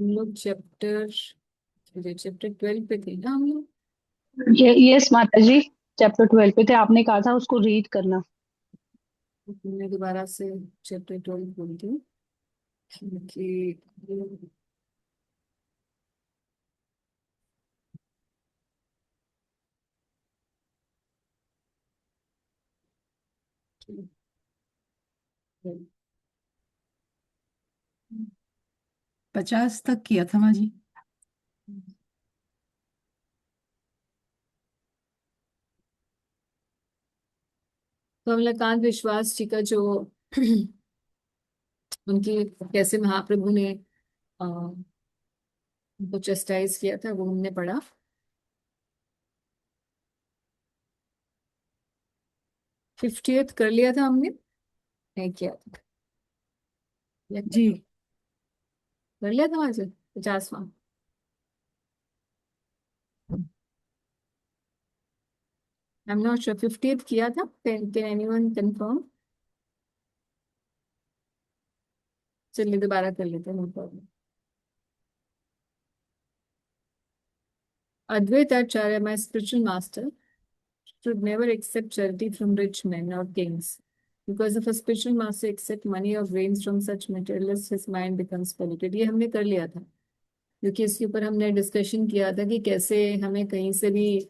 हम लोग चैप्टर 12 पे थे ना हम लोग। ये यस माता जी। चैप्टर 12 पे थे, आपने कहा था उसको रीड करना। मैं दोबारा से चैप्टर 12 बोलती हूँ कि कि- 50 तक किया था माँ जी। कमलाकांत विश्वास जी का जो उनकी कैसे महाप्रभु ने उनको चेस्टाइज किया था वो हमने पढ़ा। 50th कर लिया था हमने, नहीं किया था, या जी कर लिया था वहां से 50वां। I am not sure 50th किया था। Can anyone confirm? चलिए दोबारा कर लेते हैं, no problem. Advaita Acharya, my spiritual master, should never accept charity from rich men or kings. Because if a spiritual master accept money or grains from such materialists, his mind becomes polluted. ये हमने कर लिया था, क्योंकि इसके ऊपर हमने discussion किया था कि कैसे हमें कहीं से भी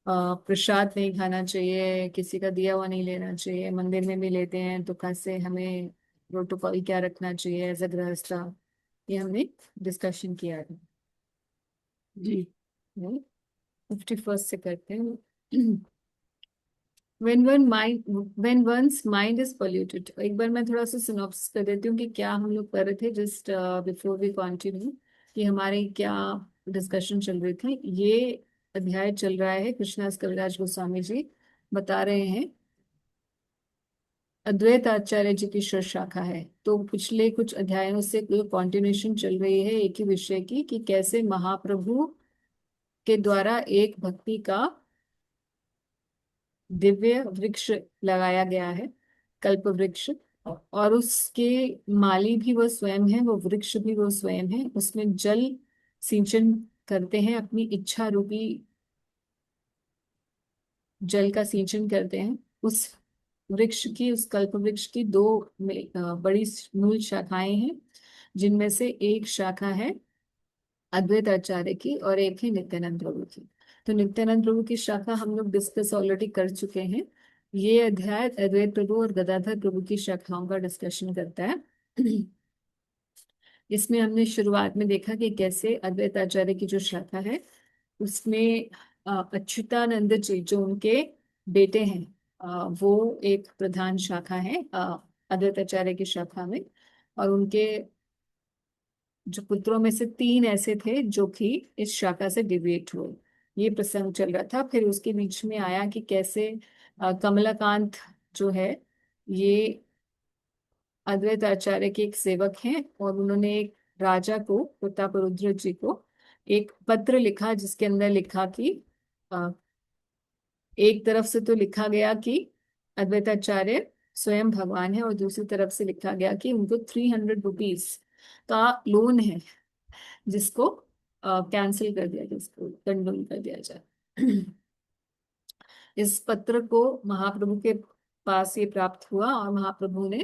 प्रसाद नहीं खाना चाहिए, किसी का दिया हुआ नहीं लेना चाहिए। मंदिर में भी लेते हैं तो कैसे हमें प्रोटोकॉल क्या रखना चाहिए एज अ गृहस्था, ये हमने डिस्कशन किया था। जी। 51st से करते हैं। when one's mind is polluted, एक बार मैं थोड़ा सा सिनॉप्सिस कर देती हूँ कि क्या हम लोग कर रहे थे जस्ट बिफोर वी कंटिन्यू, कि हमारे क्या डिस्कशन चल रही थी। ये अध्याय चल रहा है, कृष्णास कविराज गोस्वामी जी बता रहे हैं, अद्वैत आचार्य जी की शिव शाखा है। तो पिछले कुछ अध्यायों से कंटिन्यूशन चल रही है एक ही विषय की, कि कैसे महाप्रभु के द्वारा एक भक्ति का दिव्य वृक्ष लगाया गया है, कल्प वृक्ष। और उसके माली भी वो स्वयं है, वो वृक्ष भी वो स्वयं है। उसमें जल सिंचन करते हैं, अपनी इच्छा रूपी जल का सिंचन करते हैं। उस वृक्ष की, उस कल्प वृक्ष की दो बड़ी मूल शाखाएं हैं, जिनमें से एक शाखा है अद्वैत आचार्य की और एक है नित्यानंद प्रभु की। तो नित्यानंद प्रभु की शाखा हम लोग डिस्कस ऑलरेडी कर चुके हैं। ये अध्याय अद्वैत प्रभु और गदाधर प्रभु की शाखाओं का डिस्कशन करता है। इसमें हमने शुरुआत में देखा कि कैसे अद्वैत आचार्य की जो शाखा है उसमें अच्युतानंद जी जो उनके बेटे हैं, वो एक प्रधान शाखा है अद्वैत आचार्य की शाखा में। और उनके जो पुत्रों में से तीन ऐसे थे जो कि इस शाखा से डिविएट हुए। ये प्रसंग चल रहा था। फिर उसके बीच में आया कि कैसे कमलाकांत जो है ये अद्वैत आचार्य के एक सेवक हैं, और उन्होंने एक राजा को, प्रतापरुद्र जी को एक पत्र लिखा, जिसके अंदर लिखा कि अ, एक तरफ से तो लिखा गया कि अद्वैताचार्य स्वयं भगवान है, और दूसरी तरफ से लिखा गया कि उनको 300 रुपीज का लोन है, जिसको कैंसिल कर दिया जाए, इसको कंडोम कर दिया जाए। इस पत्र को महाप्रभु के पास ये प्राप्त हुआ, और महाप्रभु ने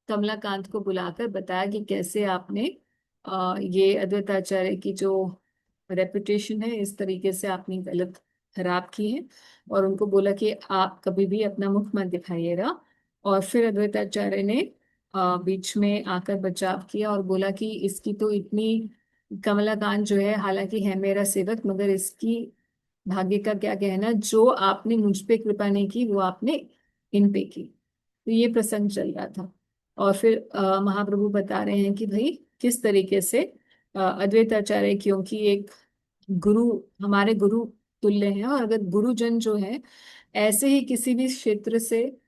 कमलाकांत को बुलाकर बताया कि कैसे आपने ये अद्वैताचार्य की जो रेपुटेशन है इस तरीके से आपने गलत खराब की है। और उनको बोला कि आप कभी भी अपना मुख मत दिखाइएगा। और फिर अद्वैताचार्य ने बीच में आकर बचाव किया और बोला कि इसकी तो इतनी, कमलाकांत जो है हालांकि है मेरा सेवक, मगर इसकी भाग्य का क्या कहना, जो आपने मुझ पे कृपा नहीं की वो आपने इन पे की। तो ये प्रसंग चल रहा था। और फिर महाप्रभु बता रहे हैं कि भाई किस तरीके से अद्वैताचार्य, क्योंकि एक गुरु, हमारे गुरु तुल्य हैं, और अगर गुरुजन जो है ऐसे ही किसी भी क्षेत्र से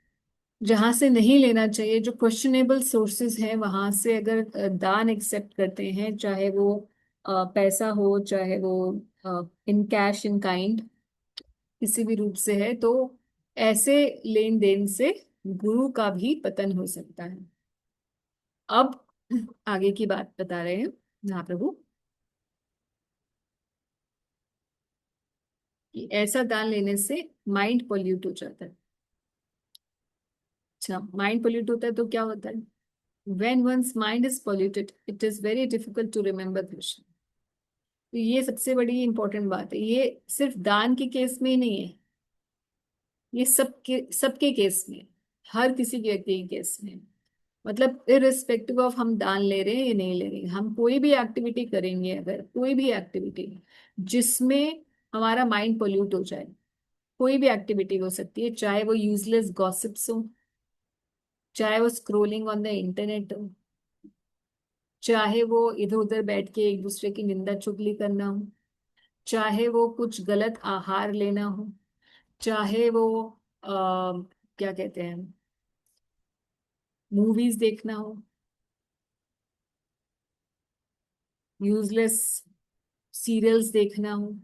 जहां से नहीं लेना चाहिए, जो क्वेश्चनेबल सोर्सेज हैं वहां से अगर दान एक्सेप्ट करते हैं, चाहे वो पैसा हो, चाहे वो इन कैश इन काइंड किसी भी रूप से है, तो ऐसे लेन देन से गुरु का भी पतन हो सकता है। अब आगे की बात बता रहे हैं महाप्रभु। कि ऐसा दान लेने से माइंड पोल्यूट हो जाता है। अच्छा, माइंड पोल्यूट होता है तो क्या होता है? When one's mind is polluted, it is very difficult to remember Krishna. तो ये सबसे बड़ी इंपॉर्टेंट बात है। ये सिर्फ दान के केस में ही नहीं है, ये सबके केस में, हर किसी के व्यक्ति के केस में। मतलब इरिस्पेक्टिव ऑफ हम दान ले रहे हैं या नहीं ले रहे हैं, हम कोई भी एक्टिविटी करेंगे, अगर कोई भी एक्टिविटी जिसमें हमारा माइंड पोल्यूट हो जाए, कोई भी एक्टिविटी हो सकती है, चाहे वो यूजलेस गॉसिप्स हो, चाहे वो स्क्रोलिंग ऑन द इंटरनेट हो, चाहे वो इधर उधर बैठ के एक दूसरे की निंदा चुगली करना हो, चाहे वो कुछ गलत आहार लेना हो, चाहे वो क्या कहते हैं, मूवीज देखना हो, यूजलेस सीरियल्स देखना हो,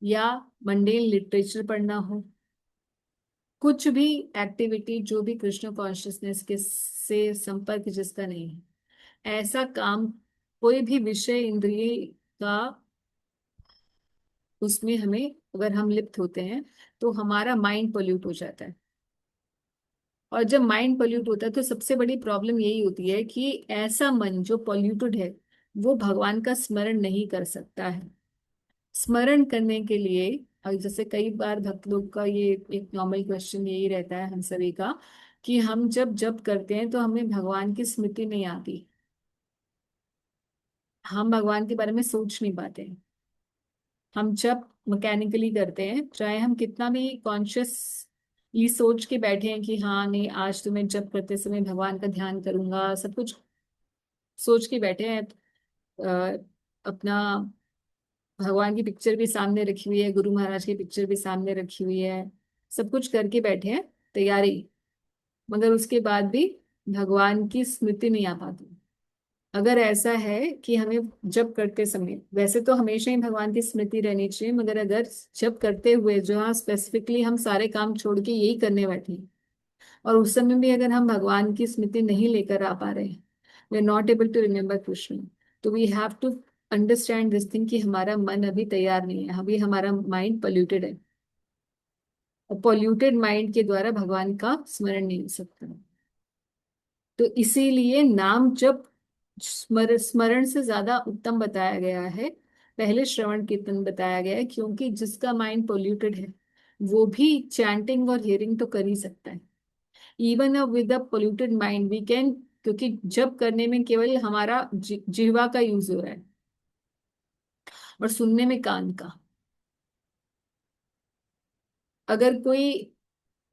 या मंडेन लिटरेचर पढ़ना हो, कुछ भी एक्टिविटी जो भी कृष्ण कॉन्शियसनेस के से संपर्क जिसका नहीं है, ऐसा काम, कोई भी विषय इंद्रिय का उसमें हमें अगर हम लिप्त होते हैं तो हमारा माइंड पोल्यूट हो जाता है। और जब माइंड पोल्यूट होता है तो सबसे बड़ी प्रॉब्लम यही होती है कि ऐसा मन जो पोल्यूटेड है वो भगवान का स्मरण नहीं कर सकता है। स्मरण करने के लिए, और जैसे कई बार भक्त लोग का ये एक नॉर्मल क्वेश्चन यही रहता है हम सभी का, कि हम जब जप करते हैं तो हमें भगवान की स्मृति नहीं आती, हम भगवान के बारे में सोच नहीं पाते हैं। हम जब मैकेनिकली करते हैं, चाहे हम कितना भी कॉन्शियस ये सोच के बैठे हैं कि हाँ नहीं आज तो मैं जब करते समय भगवान का ध्यान करूंगा, सब कुछ सोच के बैठे हैं, अपना भगवान की पिक्चर भी सामने रखी हुई है, गुरु महाराज की पिक्चर भी सामने रखी हुई है, सब कुछ करके बैठे हैं तैयारी, मगर उसके बाद भी भगवान की स्मृति नहीं आ पाती। अगर ऐसा है कि हमें जब करते समय, वैसे तो हमेशा ही भगवान की स्मृति रहनी चाहिए, मगर अगर जब करते हुए जो हाँ स्पेसिफिकली हम सारे काम छोड़ के यही करने बैठे हैं और उस समय भी अगर हम भगवान की स्मृति नहीं लेकर आ पा रहे हैं, we are not able to remember Krishna, तो we have to understand this thing कि हमारा मन अभी तैयार नहीं है, अभी हमारा माइंड पोल्यूटेड है, और पोल्यूटेड माइंड के द्वारा भगवान का स्मरण नहीं हो सकता। तो इसीलिए नाम जब स्मरण से ज्यादा उत्तम बताया गया है, पहले श्रवण कीर्तन बताया गया है, क्योंकि जिसका माइंड पोल्यूटेड है वो भी चैंटिंग और हियरिंग तो कर ही सकता है। Even with a polluted mind we can, क्योंकि जब करने में केवल हमारा जिह्वा का यूज हो रहा है और सुनने में कान का। अगर कोई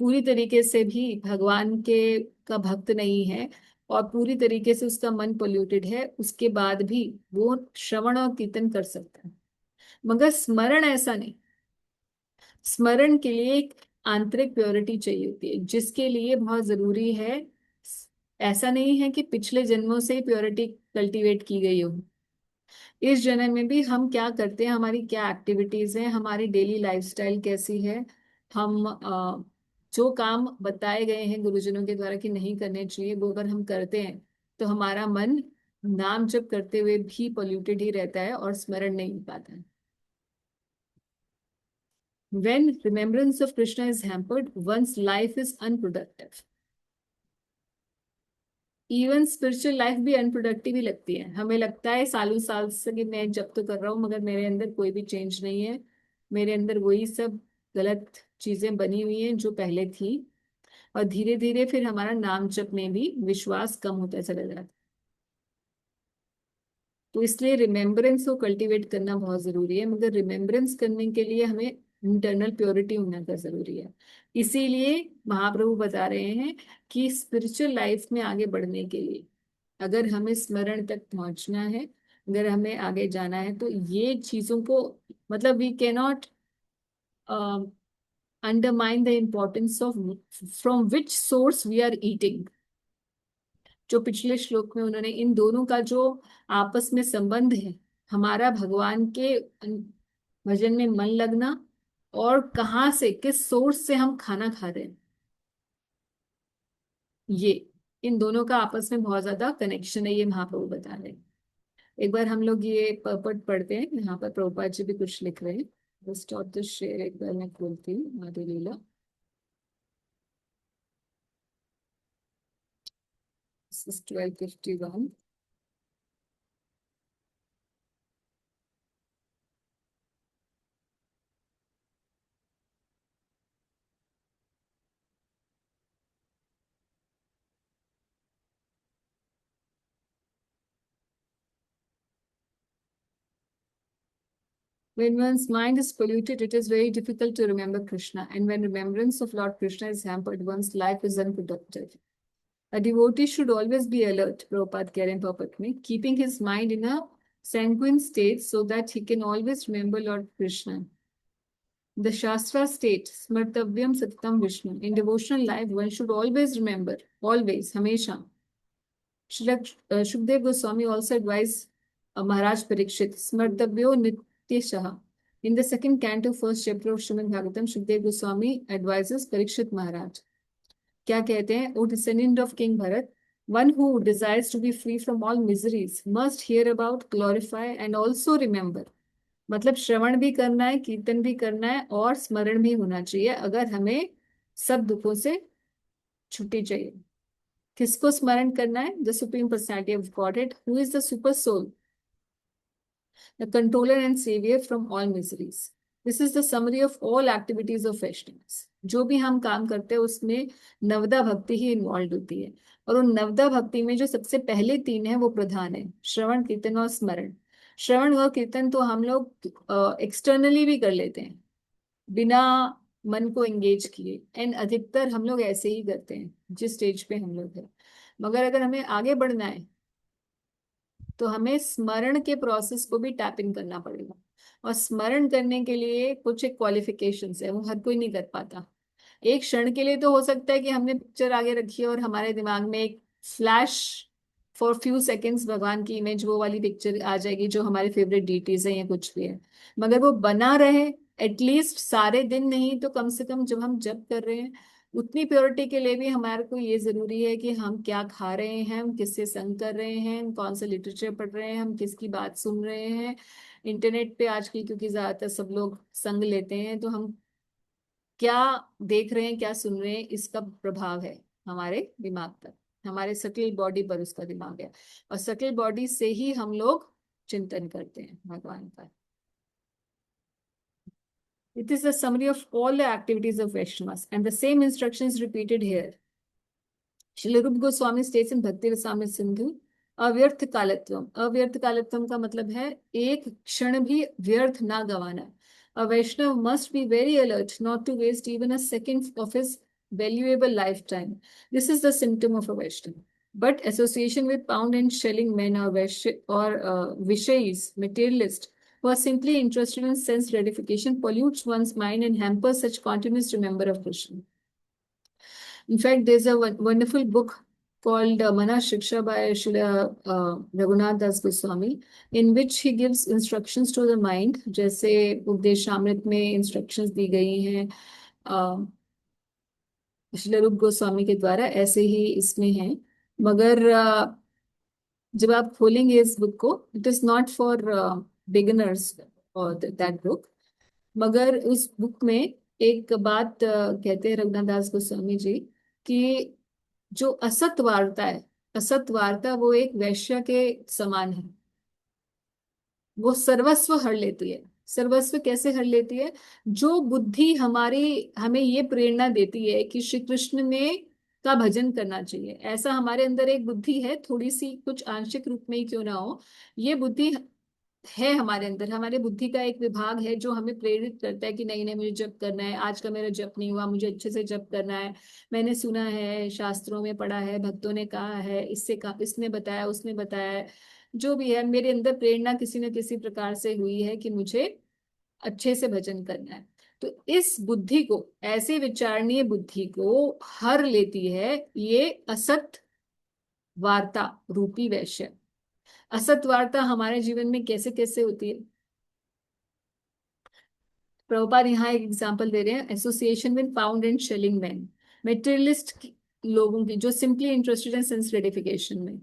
पूरी तरीके से भी भगवान के का भक्त नहीं है और पूरी तरीके से उसका मन पोल्यूटेड है, उसके बाद भी वो श्रवण और कीर्तन कर सकता है, मगर स्मरण ऐसा नहीं। स्मरण के लिए एक आंतरिक प्योरिटी चाहिए होती है, जिसके लिए बहुत जरूरी है, ऐसा नहीं है कि पिछले जन्मों से ही प्योरिटी कल्टीवेट की गई हो, इस जन्म में भी हम क्या करते हैं, हमारी क्या एक्टिविटीज हैं, हमारी डेली लाइफस्टाइल कैसी है, हम जो काम बताए गए हैं गुरुजनों के द्वारा कि नहीं करने चाहिए वो अगर हम करते हैं तो हमारा मन नाम जप करते हुए भी पोल्यूटेड ही रहता है और स्मरण नहीं हो पाता है। When remembrance of Krishna is hampered, one's life is unproductive. Even spiritual life भी अनप्रोडक्टिव ही लगती है, हमें लगता है सालों साल से कि मैं जब तो कर रहा हूँ मगर मेरे अंदर कोई भी चेंज नहीं है, मेरे अंदर वही सब गलत चीजें बनी हुई हैं जो पहले थी, और धीरे धीरे फिर हमारा नाम जप में भी विश्वास कम होता चला जाता है। तो इसलिए रिमेम्बरेंस को कल्टीवेट करना बहुत जरूरी है, मगर रिमेम्बरेंस करने के लिए हमें इंटरनल प्योरिटी होना का जरूरी है। इसीलिए महाप्रभु बता रहे हैं कि स्पिरिचुअल लाइफ में आगे बढ़ने के लिए अगर हमें स्मरण तक पहुंचना है, अगर हमें आगे जाना है, तो ये चीजों को, मतलब we cannot undermine the importance of from which source we are eating. जो पिछले श्लोक में उन्होंने इन दोनों का जो आपस में संबंध है, हमारा भगवान के भजन में मन लगना और कहाँ से, किस सोर्स से हम खाना खा रहे हैं, ये इन दोनों का आपस में बहुत ज्यादा कनेक्शन है, ये महाप्रभु बता रहे हैं। एक बार हम लोग ये पद पढ़ते हैं, यहाँ पर प्रभुपाद जी भी कुछ लिख रहे हैं। स्टॉप द शेयर, एक बार मैं खोलती हूँ Adi Lila. This is 1251। When one's mind is polluted, it is very difficult to remember Krishna. And when remembrance of Lord Krishna is hampered, one's life is unproductive. A devotee should always be alert, Prabhupada कह रहे हैं purport में, keeping his mind in a sanguine state so that he can always remember Lord Krishna. The Shastra states, Smartavyam Satatam Vishnu. In devotional life, one should always remember, always, Hamesha. Shukdev Goswami also advised Maharaj Parikshit, Smartavyo Nityashaha. In the second canto, first chapter of Srimad Bhagavatam, Shukdev Goswami advises Parikshit Maharaj. क्या कहते हैं? O descendant of King Bharat, one who desires to be free from all miseries must hear about, glorify and also remember. मतलब श्रवण भी करना है, कीर्तन भी करना है और स्मरण भी होना चाहिए अगर हमें सब दुखों से छुट्टी चाहिए। किसको स्मरण करना है? The supreme personality of godhead, who is the super soul, the controller and saviour from all miseries. This is the summary of all activities of Vaishnavs. जो भी हम काम करते हैं उसमें नवदा भक्ति ही इन्वॉल्व होती है, और उन नवदा भक्ति में जो सबसे पहले तीन है वो प्रधान है, श्रवण, कीर्तन और स्मरण। श्रवण और कीर्तन तो हम लोग एक्सटर्नली भी कर लेते हैं बिना मन को एंगेज किए, एंड अधिकतर हम लोग ऐसे ही करते हैं जिस स्टेज पे हम लोग हैं। मगर अगर हमें आगे बढ़ना है तो हमें स्मरण के प्रोसेस को भी टैप इन करना पड़ेगा, और स्मरण करने के लिए कुछ एक क्वालिफिकेशंस है, वो हर कोई नहीं कर पाता। एक क्षण के लिए तो हो सकता है कि हमने पिक्चर आगे रखी है और हमारे दिमाग में एक फ्लैश फॉर फ्यू सेकेंड्स भगवान की इमेज, वो वाली पिक्चर आ जाएगी जो हमारे फेवरेट डीटीज है या कुछ भी है, मगर वो बना रहे एटलीस्ट सारे दिन नहीं तो कम से कम जब हम जप कर रहे हैं उतनी प्योरिटी के लिए भी हमारे को ये जरूरी है कि हम क्या खा रहे हैं, हम किससे संग कर रहे हैं, कौन सा लिटरेचर पढ़ रहे हैं, हम किसकी बात सुन रहे हैं। इंटरनेट पे आजकल क्योंकि ज्यादातर सब लोग संग लेते हैं, तो हम क्या देख रहे हैं, क्या सुन रहे हैं, इसका प्रभाव है हमारे दिमाग पर, हमारे सटल बॉडी पर उसका दिमाग है, और सटल बॉडी से ही हम लोग चिंतन करते हैं भगवान का। It is a summary of all the activities of Vaishnavas, and the same instruction is repeated here. Srila Rupa Goswami states in Bhakti Rasamrita Sindhu, अव्यर्थ कालत्वम। अव्यर्थ कालत्वम का मतलब है एक क्षण भी व्यर्थ ना गवाना। A Vaishnav must be very alert not to waste even a second of his valuable lifetime. This is the symptom of a Vaishnav. But association with pound and shelling men or Vishayis, materialist, who are simply interested in sense gratification, pollutes one's mind and hampers such continuous remembrance of Krishna. In fact, there's a wonderful book called Mana Shiksha by Srila Raghunath Das Goswami, in which he gives instructions to the mind, जैसे उपदेशामृत में instructions दी गई हैं श्रील रूप गोस्वामी के द्वारा, ऐसे ही इसमें है। मगर जब आप खोलेंगे इस बुक को, it is not for beginners और दैट बुक, मगर उस बुक में एक बात कहते हैं रघुनाथ दास गोस्वामी जी कि जो असत वार्ता है, असत वार्ता वो एक वैश्य के समान है, वो सर्वस्व हर लेती है। सर्वस्व कैसे हर लेती है? जो बुद्धि हमारी हमें ये प्रेरणा देती है कि श्री कृष्ण में का भजन करना चाहिए, ऐसा हमारे अंदर एक बुद्धि है, थोड़ी सी कुछ आंशिक रूप में ही क्यों ना हो, ये बुद्धि है हमारे अंदर। हमारे बुद्धि का एक विभाग है जो हमें प्रेरित करता है कि नहीं नहीं मुझे जप करना है, आज का मेरा जप नहीं हुआ, मुझे अच्छे से जप करना है, मैंने सुना है, शास्त्रों में पढ़ा है, भक्तों ने कहा है, इससे कहा, इसने बताया, उसने बताया है, जो भी है मेरे अंदर प्रेरणा किसी न किसी प्रकार से हुई है कि मुझे अच्छे से भजन करना है। तो इस बुद्धि को, ऐसे विचारणीय बुद्धि को हर लेती है ये असत वार्ता रूपी वैश्य। असत वार्ता हमारे जीवन में कैसे कैसे होती है? प्रभुपाद यहाँ एक एग्जांपल दे रहे हैं, association with pound and shelling man, materialist लोगों की जो simply interested in sense gratification में,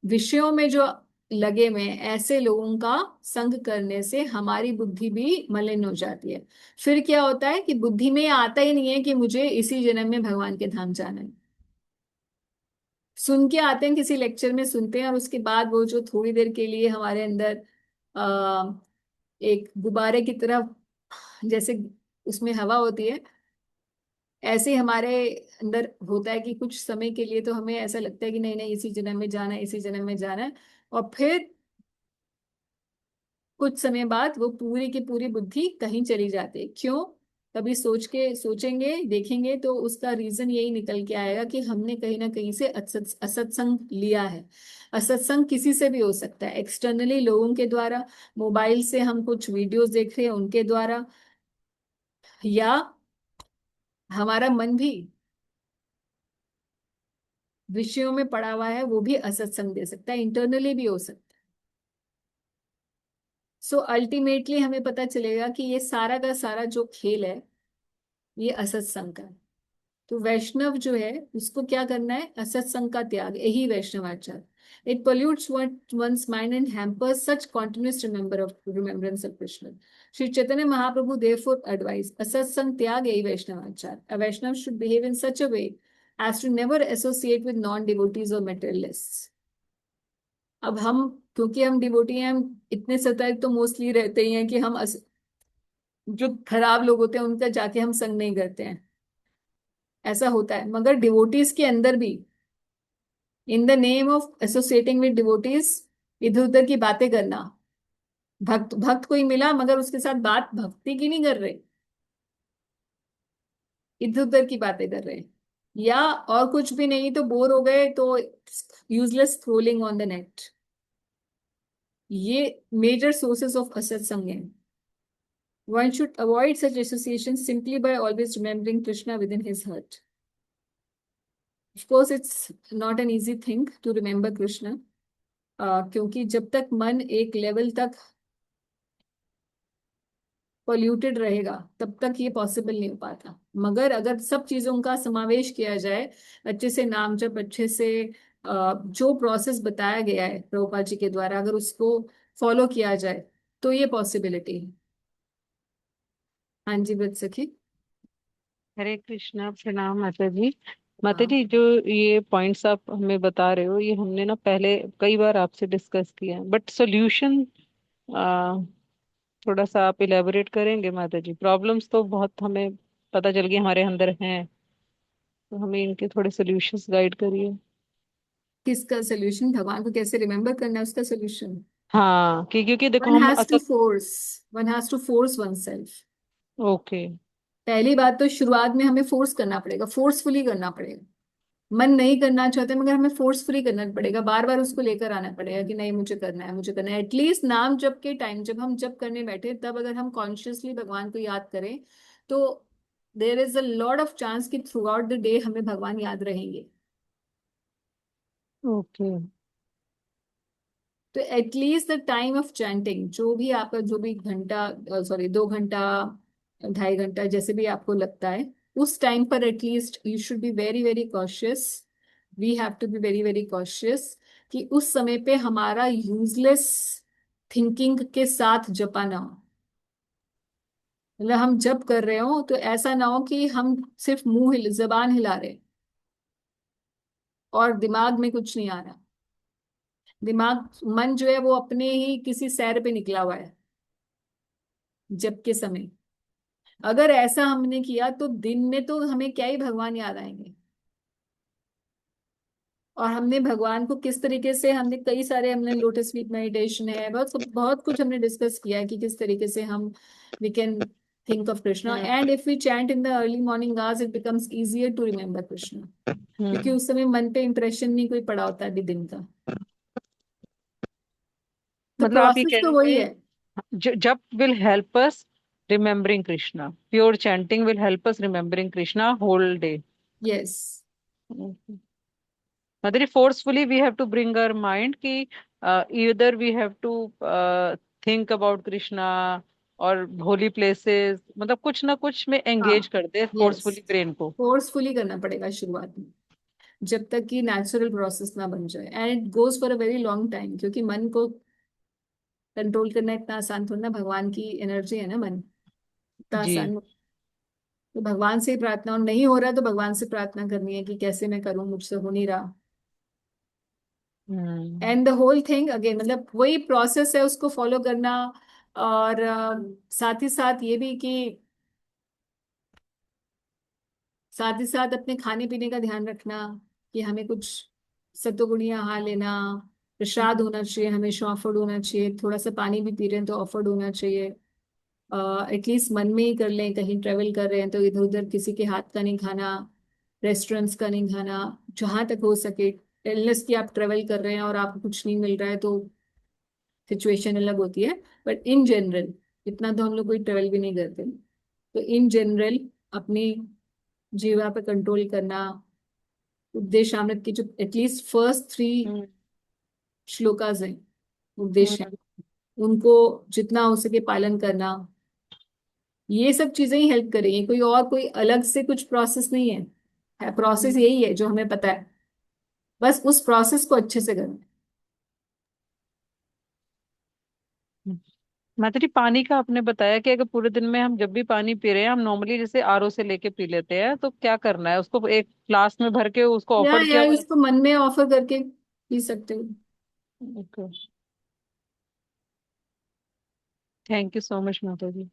विषयों में जो लगे में ऐसे लोगों का संग करने से हमारी बुद्धि भी मलिन हो जाती है। फिर क्या होता है कि बुद्धि में ये आता ही नहीं है कि मुझे इसी जन्म में भगवान के धाम जाना है। सुन के आते हैं, किसी लेक्चर में सुनते हैं, और उसके बाद वो जो थोड़ी देर के लिए हमारे अंदर आ, एक गुब्बारे की तरह, जैसे उसमें हवा होती है, ऐसे ही हमारे अंदर होता है कि कुछ समय के लिए तो हमें ऐसा लगता है कि नहीं नहीं, इसी जन्म में जाना है, इसी जन्म में जाना है। और फिर कुछ समय बाद वो पूरी की पूरी बुद्धि कहीं चली जाती है। क्यों? कभी सोचेंगे देखेंगे तो उसका रीजन यही निकल के आएगा कि हमने कहीं ना कहीं से असत्संग लिया है। असत्संग किसी से भी हो सकता है, एक्सटर्नली लोगों के द्वारा, मोबाइल से हम कुछ वीडियोस देख रहे हैं उनके द्वारा, या हमारा मन भी विषयों में पड़ा हुआ है, वो भी असत्संग दे सकता है, इंटरनली भी हो सकता है। सो अल्टीमेटली हमें पता चलेगा कि ये सारा का सारा जो खेल है, ये असत्संग का है। तो वैष्णव जो है उसको क्या करना है? असत्संग का त्याग, यही वैष्णवाचार। It pollutes one's mind and hampers such continuous remembrance of Krishna. Shri Chaitanya Mahaprabhu therefore advise असत्संग त्याग, यही वैष्णवाचार। A Vaishnav should behave in such a way as to never associate with non-devotees or materialists. अब हम, क्योंकि हम डिवोटी हैं, हम इतने सतर्क तो मोस्टली रहते ही हैं कि हम जो खराब लोग होते हैं उनका जाके हम संग नहीं करते हैं, ऐसा होता है। मगर डिवोटीज के अंदर भी, in the name of associating with devotees, इधर उधर की बातें करना। भक्त भक्त कोई मिला मगर उसके साथ बात भक्ति की नहीं कर रहे, इधर उधर की बातें कर रहे हैं, या और कुछ भी नहीं तो बोर हो गए तो useless scrolling on the net. ये मेजर सोर्सेस ऑफ असत्संग हैं। One should avoid such associations simply by always remembering Krishna within his heart. Of course, it's not an easy thing to remember Krishna, क्योंकि जब तक मन एक level तक polluted रहेगा तब तक ये पॉसिबल नहीं हो पाता। मगर अगर सब चीजों का समावेश किया जाए, अच्छे से नाम जप, अच्छे से जो प्रोसेस बताया गया है प्रभुपाद जी के द्वारा, अगर उसको फॉलो किया जाए तो ये पॉसिबिलिटी है। हाँ जी, व्रत सखी। हरे कृष्णा, प्रणाम माता जी। माता हाँ, जी, जो ये पॉइंट्स आप हमें बता रहे हो, ये हमने ना पहले कई बार आपसे डिस्कस किया है, बट सॉल्यूशन थोड़ा सा आप इलेबोरेट करेंगे माता जी? प्रॉब्लम्स तो बहुत हमें पता चल गई हमारे अंदर हैं, तो हमें इनके थोड़े सॉल्यूशंस गाइड करिए। किसका सोल्यूशन? भगवान को कैसे रिमेम्बर करना है, उसका सोल्यूशन। हाँ, क्योंकि देखो वन हम हैज टू असल। Force one has to force oneself. Okay. पहली बात तो शुरुआत में हमें फोर्स करना पड़ेगा, फोर्सफुली करना पड़ेगा। मन नहीं करना चाहते मगर हमें फोर्सफुली करना पड़ेगा, बार बार उसको लेकर आना पड़ेगा कि नहीं मुझे करना है, मुझे करना है। एटलीस्ट नाम जप के टाइम जब हम जप करने बैठे तब अगर हम कॉन्शियसली भगवान को याद करें तो there is a lot of chance कि थ्रू आउट द डे हमें भगवान याद रहेंगे। ओके। तो at least the time of chanting, जो भी आपका, जो भी घंटा, सॉरी 2 घंटा, 2.5 घंटा, जैसे भी आपको लगता है, उस टाइम पर at least you should be very very cautious. We have to be very very cautious कि उस समय पे हमारा यूजलेस थिंकिंग के साथ जपा ना हो। मतलब हम जप कर रहे हो तो ऐसा ना हो कि हम सिर्फ जबान हिला रहे हैं और दिमाग में कुछ नहीं आ रहा। दिमाग, मन जो है वो अपने ही किसी सैर पे निकला हुआ है जप के समय। अगर ऐसा हमने किया तो दिन में तो हमें क्या ही भगवान याद आएंगे। और हमने भगवान को किस तरीके से, हमने कई सारे, हमने लोटस फीट मेडिटेशन है, बहुत बहुत कुछ हमने डिस्कस किया है कि किस तरीके से हम we can think of Krishna. Hmm. And if we chant in the early morning hours it becomes easier to remember Krishna, क्योंकि हम्म। उस समय मन पे इंप्रेशन नहीं कोई पड़ा होता है अभी दिन का। तो मतलब आप ये प्रोसेस कह तो रहे वही हैं है। कि जप will help us remembering Krishna. Pure chanting will help us remembering Krishna whole day. Yes. Okay. Madhuri, forcefully we have to bring our mind कि either we have to think about Krishna और holy places, मतलब कुछ ना कुछ में हाँ, engage कर दे yes, forcefully brain को। फोर्सफुली करना पड़ेगा शुरुआत में। जब तक कि नेचुरल प्रोसेस ना बन जाए, and it goes for a very long time, क्योंकि मन को कंट्रोल करना इतना आसान थोड़ा ना, भगवान की एनर्जी है ना मन, इतना जी। आसान। तो भगवान से ही प्रार्थना, और नहीं हो रहा तो भगवान से प्रार्थना करनी है कि कैसे मैं करूं, मुझसे हो नहीं रहा। Hmm. And the whole thing again, मतलब वही प्रोसेस है, उसको फॉलो करना। और साथ ही साथ ये भी कि साथ ही साथ अपने खाने पीने का ध्यान रखना, कि हमें कुछ सत्तुगुणीय आहार लेना, प्रसाद होना चाहिए, हमेशा ऑफर्ड होना चाहिए, थोड़ा सा पानी भी पी रहे हैं तो ऑफर्ड होना चाहिए। एटलीस्ट मन में ही कर लें, कहीं ट्रेवल कर रहे हैं तो इधर उधर किसी के हाथ का नहीं खाना, रेस्टोरेंट्स का नहीं खाना, जहां तक हो सके। इलनेस की आप ट्रेवल कर रहे हैं और आपको कुछ नहीं मिल रहा है तो सिचुएशन अलग होती है, बट इन जनरल, इतना तो हम लोग कोई ट्रेवल भी नहीं करते, तो इन जनरल अपनी जीवा पे कंट्रोल करना। उपदेश अमृत की जो एटलीस्ट फर्स्ट 3 हम्म। श्लोकाज हैं, उपदेश हैं, हम्म। उनको जितना हो सके पालन करना। ये सब चीजें ही हेल्प करेंगी, कोई अलग से कुछ प्रोसेस नहीं है, प्रोसेस यही है जो हमें पता है, बस उस प्रोसेस को अच्छे से करना है। माता जी, पानी का आपने बताया कि अगर पूरे दिन में हम जब भी पानी पी रहे हैं, हम नॉर्मली जैसे आरओ से लेके पी लेते हैं, तो क्या करना है? उसको एक फ्लास्क में भर के उसको ऑफर्ड या किया हुआ इसको मन में ऑफर करके पी सकते हो। है? थैंक यू सो मच माता जी।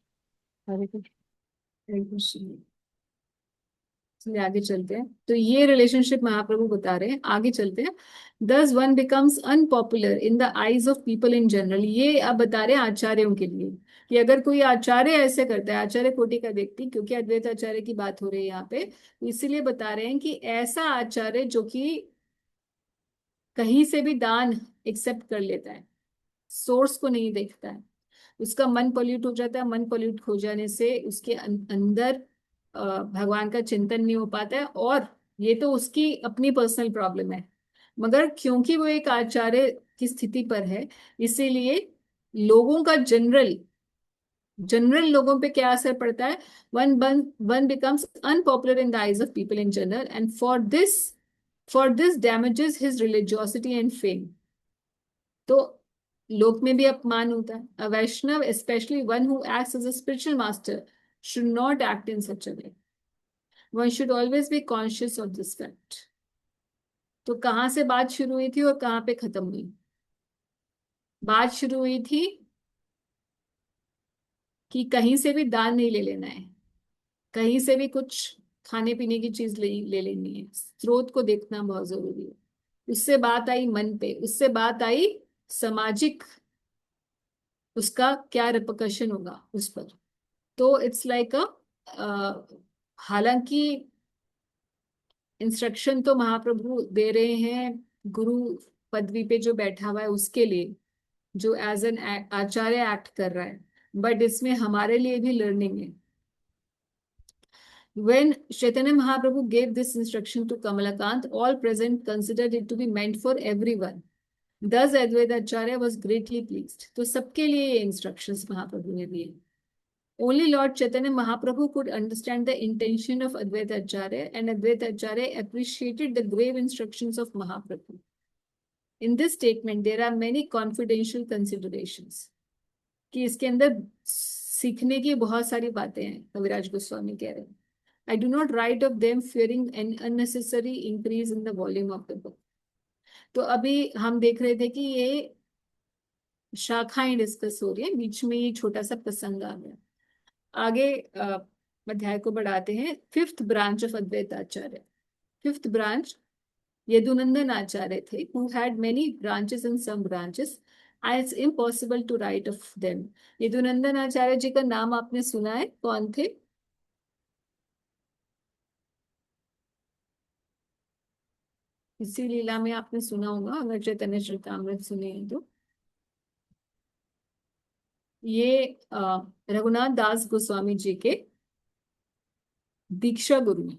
हरे कृष्ण। चलिए आगे चलते हैं, तो ये रिलेशनशिप महाप्रभु बता रहे हैं, आगे चलते हैं। दस one becomes unpopular in the eyes of people in general, ये अब बता रहे हैं आचार्यों के लिए, कि अगर कोई आचार्य ऐसे करता है, आचार्य कोटि का व्यक्ति, क्योंकि अद्वैत आचार्य की बात हो रही है यहाँ पे, तो इसीलिए बता रहे हैं कि ऐसा आचार्य जो कि कहीं से भी दान एक्सेप्ट कर लेता है, सोर्स को नहीं देखता है, उसका मन पॉल्यूट हो जाता है, मन पॉल्यूट हो जाने से उसके अंदर भगवान का चिंतन नहीं हो पाता है, और ये तो उसकी अपनी पर्सनल प्रॉब्लम है, मगर क्योंकि वो एक आचार्य की स्थिति पर है, इसीलिए लोगों का जनरल जनरल लोगों पे क्या असर पड़ता है? One one one becomes unpopular in the eyes of people in general, and for this damages his religiosity and fame. तो लोक में भी अपमान होता है। A Vaishnav, specially one who acts as a spiritual master, should not act in such a way, one should always be conscious of this fact. तो कहाँ से बात शुरू हुई थी और कहाँ पे खत्म हुई? बात शुरू हुई थी कि कहीं से भी दान नहीं ले लेना है, कहीं से भी कुछ खाने पीने की चीज ले लेनी है, स्रोत को देखना बहुत जरूरी है। उससे बात आई मन पे, उससे बात आई सामाजिक, उसका क्या रिpercussion होगा उस पर। तो इट्स लाइक हालांकि इंस्ट्रक्शन तो महाप्रभु दे रहे हैं गुरु पदवी पे जो बैठा हुआ है उसके लिए, जो एज एन आचार्य एक्ट कर रहा है, बट इसमें हमारे लिए भी लर्निंग है। When Chaitanya Mahaprabhu gave this instruction to Kamalakant, all present considered it to be meant for everyone. Thus Advaita Acharya was greatly pleased. तो सबके लिए ये instructions महाप्रभु ने दिए। Only Lord Chaitanya Mahaprabhu could understand the intention of Advaita Acharya, and Advaita Acharya appreciated the grave instructions of Mahaprabhu. In this statement, there are many confidential considerations. कि इसके अंदर सीखने की बहुत सारी बातें हैं, कविराज गोस्वामी कह रहे हैं। I do not write of them fearing an unnecessary increase in the volume of the book. तो अभी हम देख रहे थे कि ये शाखाएं डिस्कस हो रही है, बीच में ये छोटा सा प्रसंग आ गया। आगे अध्याय को बढ़ाते हैं। Fifth branch of Advaita Acharya, fifth branch Yadunandan Acharya थे, who had many branches and some branches. It's impossible to write of them. Yadunandan आचार्य जी का नाम आपने सुना है, कौन थे? इसी लीला में आपने सुना होगा, अगर चैतन्य चरितामृत सुने हैं तो। ये रघुनाथ दास गोस्वामी जी के दीक्षा गुरु हैं।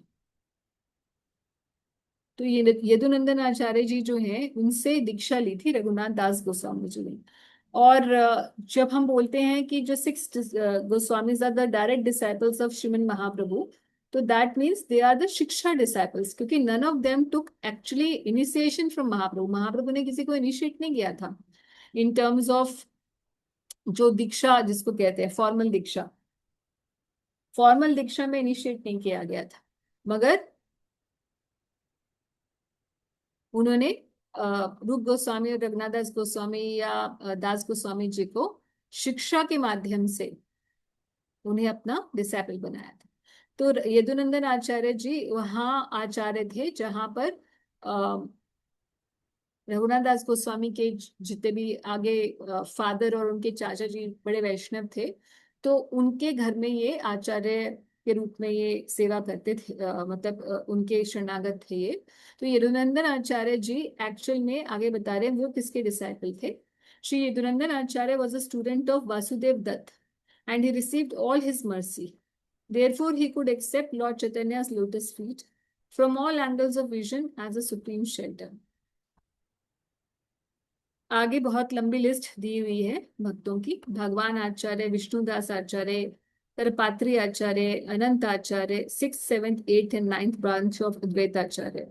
तो ये यदुनंदन आचार्य जी जो हैं, उनसे दीक्षा ली थी रघुनाथ दास गोस्वामी जी ने। और जब हम बोलते हैं कि जो 6 Goswamis are the direct disciples of Shriman Mahaprabhu, तो that means they are the shiksha disciples, क्योंकि none of them took actually initiation from Mahaprabhu. Mahaprabhu ने किसी को इनिशिएट नहीं किया था इन टर्म्स ऑफ जो दीक्षा जिसको कहते हैं फॉर्मल दीक्षा। फॉर्मल दीक्षा में इनिशिएट नहीं किया गया था, मगर उन्होंने रूप गोस्वामी और रघुनाथ दास गोस्वामी या दास गोस्वामी जी को शिक्षा के माध्यम से उन्हें अपना डिसाइपल बनाया था। तो यदुनंदन आचार्य जी वहाँ आचार्य थे जहाँ पर रघुनाथ दास गोस्वामी के जितने भी आगे फादर और उनके चाचा जी बड़े वैष्णव थे, तो उनके घर में ये आचार्य के रूप में ये सेवा करते थे, मतलब उनके शरणागत थे ये। तो यदुनंदन आचार्य जी एक्चुअल में आगे बता रहे हैं वो किसके डिसाइपल थे। Shri Yadunandan Acharya was a student of Vasudev Datta and he received all his mercy. Therefore, he could accept Lord Chaitanya's lotus feet from all angles of vision as a supreme shelter. आगे बहुत लंबी लिस्ट दी हुई है भक्तों की। भगवान आचार्य, विष्णुदास आचार्य, करपात्री आचार्य, अनंत आचार्य, 6th, 7th, 8th and 9th branch of Advaita Acharya,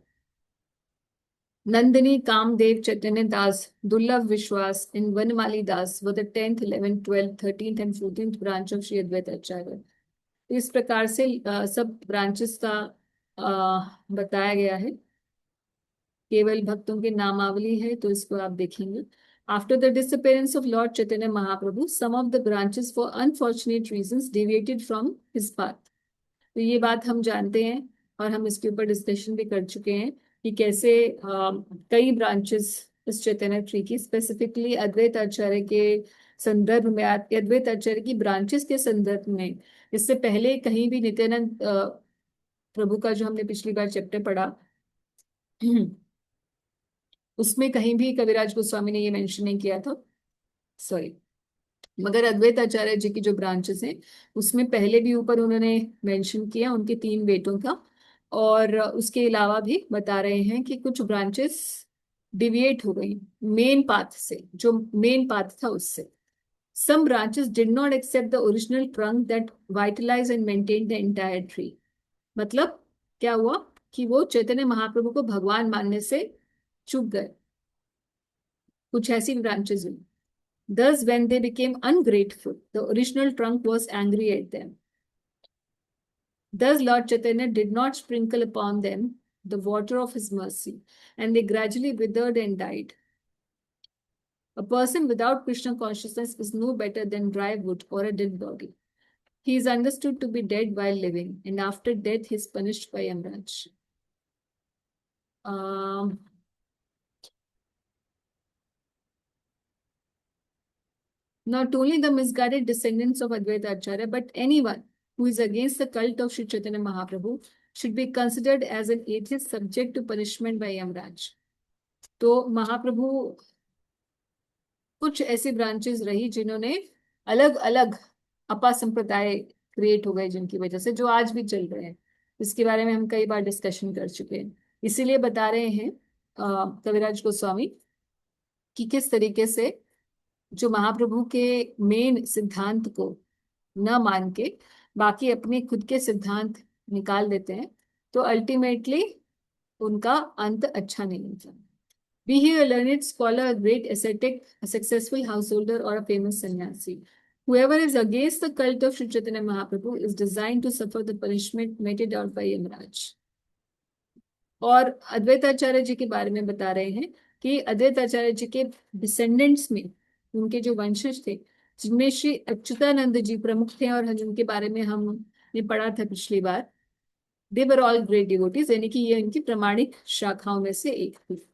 Nandini, Kamdev, Chaitanya Das, Dullabh Vishwas, and Vanmali Das were the 10th, 11th, 12th, 13th and 14th branch of Shri Advaita Acharya. इस प्रकार से सब branches का बताया गया है। केवल भक्तों की नामावली है, तो इसको आप देखेंगे। After the disappearance of Lord Chaitanya Mahaprabhu, some of the branches for unfortunate reasons deviated from his path. तो ये बात हम जानते हैं और हम इसके ऊपर डिस्कशन भी कर चुके हैं कि कैसे कई ब्रांचेस इस चैतन्य ट्री की, स्पेसिफिकली अद्वैत आचार्य के संदर्भ में, अद्वैत आचार्य की ब्रांचेस के संदर्भ में, इससे पहले कहीं भी नित्यानंद प्रभु का जो हमने पिछली बार चैप्टर पढ़ा उसमें कहीं भी कविराज गोस्वामी ने ये मेंशन नहीं किया था, सॉरी। मगर अद्वैत आचार्य जी की जो ब्रांचेस हैं उसमें पहले भी ऊपर उन्होंने मेंशन किया उनके 3 बेटों का, और उसके अलावा भी बता रहे हैं कि कुछ ब्रांचेस डिविएट हो गई मेन पाथ से, जो मेन पाथ था उससे। Some branches did not accept the original trunk that vitalized and maintained the entire tree. मतलब क्या हुआ कि वो चैतन्य महाप्रभु को भगवान मानने से चूक गए। कुछ ऐसी ब्रांचेस हुई। Thus, when they became ungrateful, the original trunk was angry at them. Thus, Lord Chaitanya did not sprinkle upon them the water of his mercy, and they gradually withered and died. A person without Krishna consciousness is no better than dry wood or a dead body. He is understood to be dead while living, and after death he is punished by Yamraj. Not only the misguided descendants of Advaita Acharya, but anyone who is against the cult of Sri Chaitanya Mahaprabhu should be considered as an atheist subject to punishment by Yamraj. तो महाप्रभु कुछ ऐसी branches रही जिन्होंने अलग अलग अपा संप्रदाय create हो गए, जिनकी वजह से जो आज भी चल रहे हैं। इसके बारे में हम कई बार डिस्कशन कर चुके हैं। इसीलिए बता रहे हैं कविराज गोस्वामी कि किस तरीके से जो महाप्रभु के मेन सिद्धांत को न मान के बाकी अपने खुद के सिद्धांत निकाल देते हैं, तो अल्टीमेटली उनका अंत अच्छा नहीं होता। Be he a learned scholar, a great ascetic, a successful householder, or a famous sannyasi, whoever is against the cult of Sri Chaitanya Mahaprabhu is designed to suffer the punishment meted out by Yamraj. और अद्वैत आचार्य जी के बारे में बता रहे हैं कि अद्वैत आचार्य जी के descendants में, उनके जो वंशज थे, जिनमें श्री अच्युतानंद जी प्रमुख थे और जिनके बारे में हमने पढ़ा था पिछली बार, दे वर ऑल ग्रेट डिवोटीज, यानी कि ये उनकी प्रमाणिक शाखाओं में से एक थी।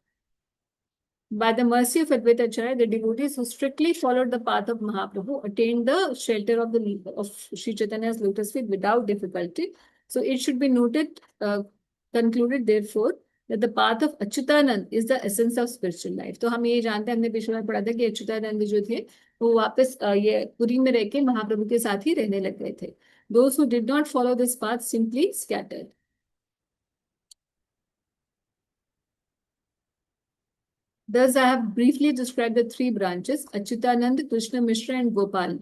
By the mercy of Advaita Acharya, the devotees who strictly followed the path of Mahaprabhu attained the shelter of Sri Chaitanya's lotus feet without difficulty. So it should be noted, concluded therefore, that the path of Achyutanand is the essence of spiritual life. तो हम ये जानते हैं, हमने पिछले बार पढ़ा था कि अच्युतानंद जो थे वो वापस ये पुरी में रह के महाप्रभु के साथ ही रहने लग गए थे। Those who did not follow this path simply scattered. Thus, I have briefly described the 3 branches, Achyutanand, Krishna Mishra, and Gopal.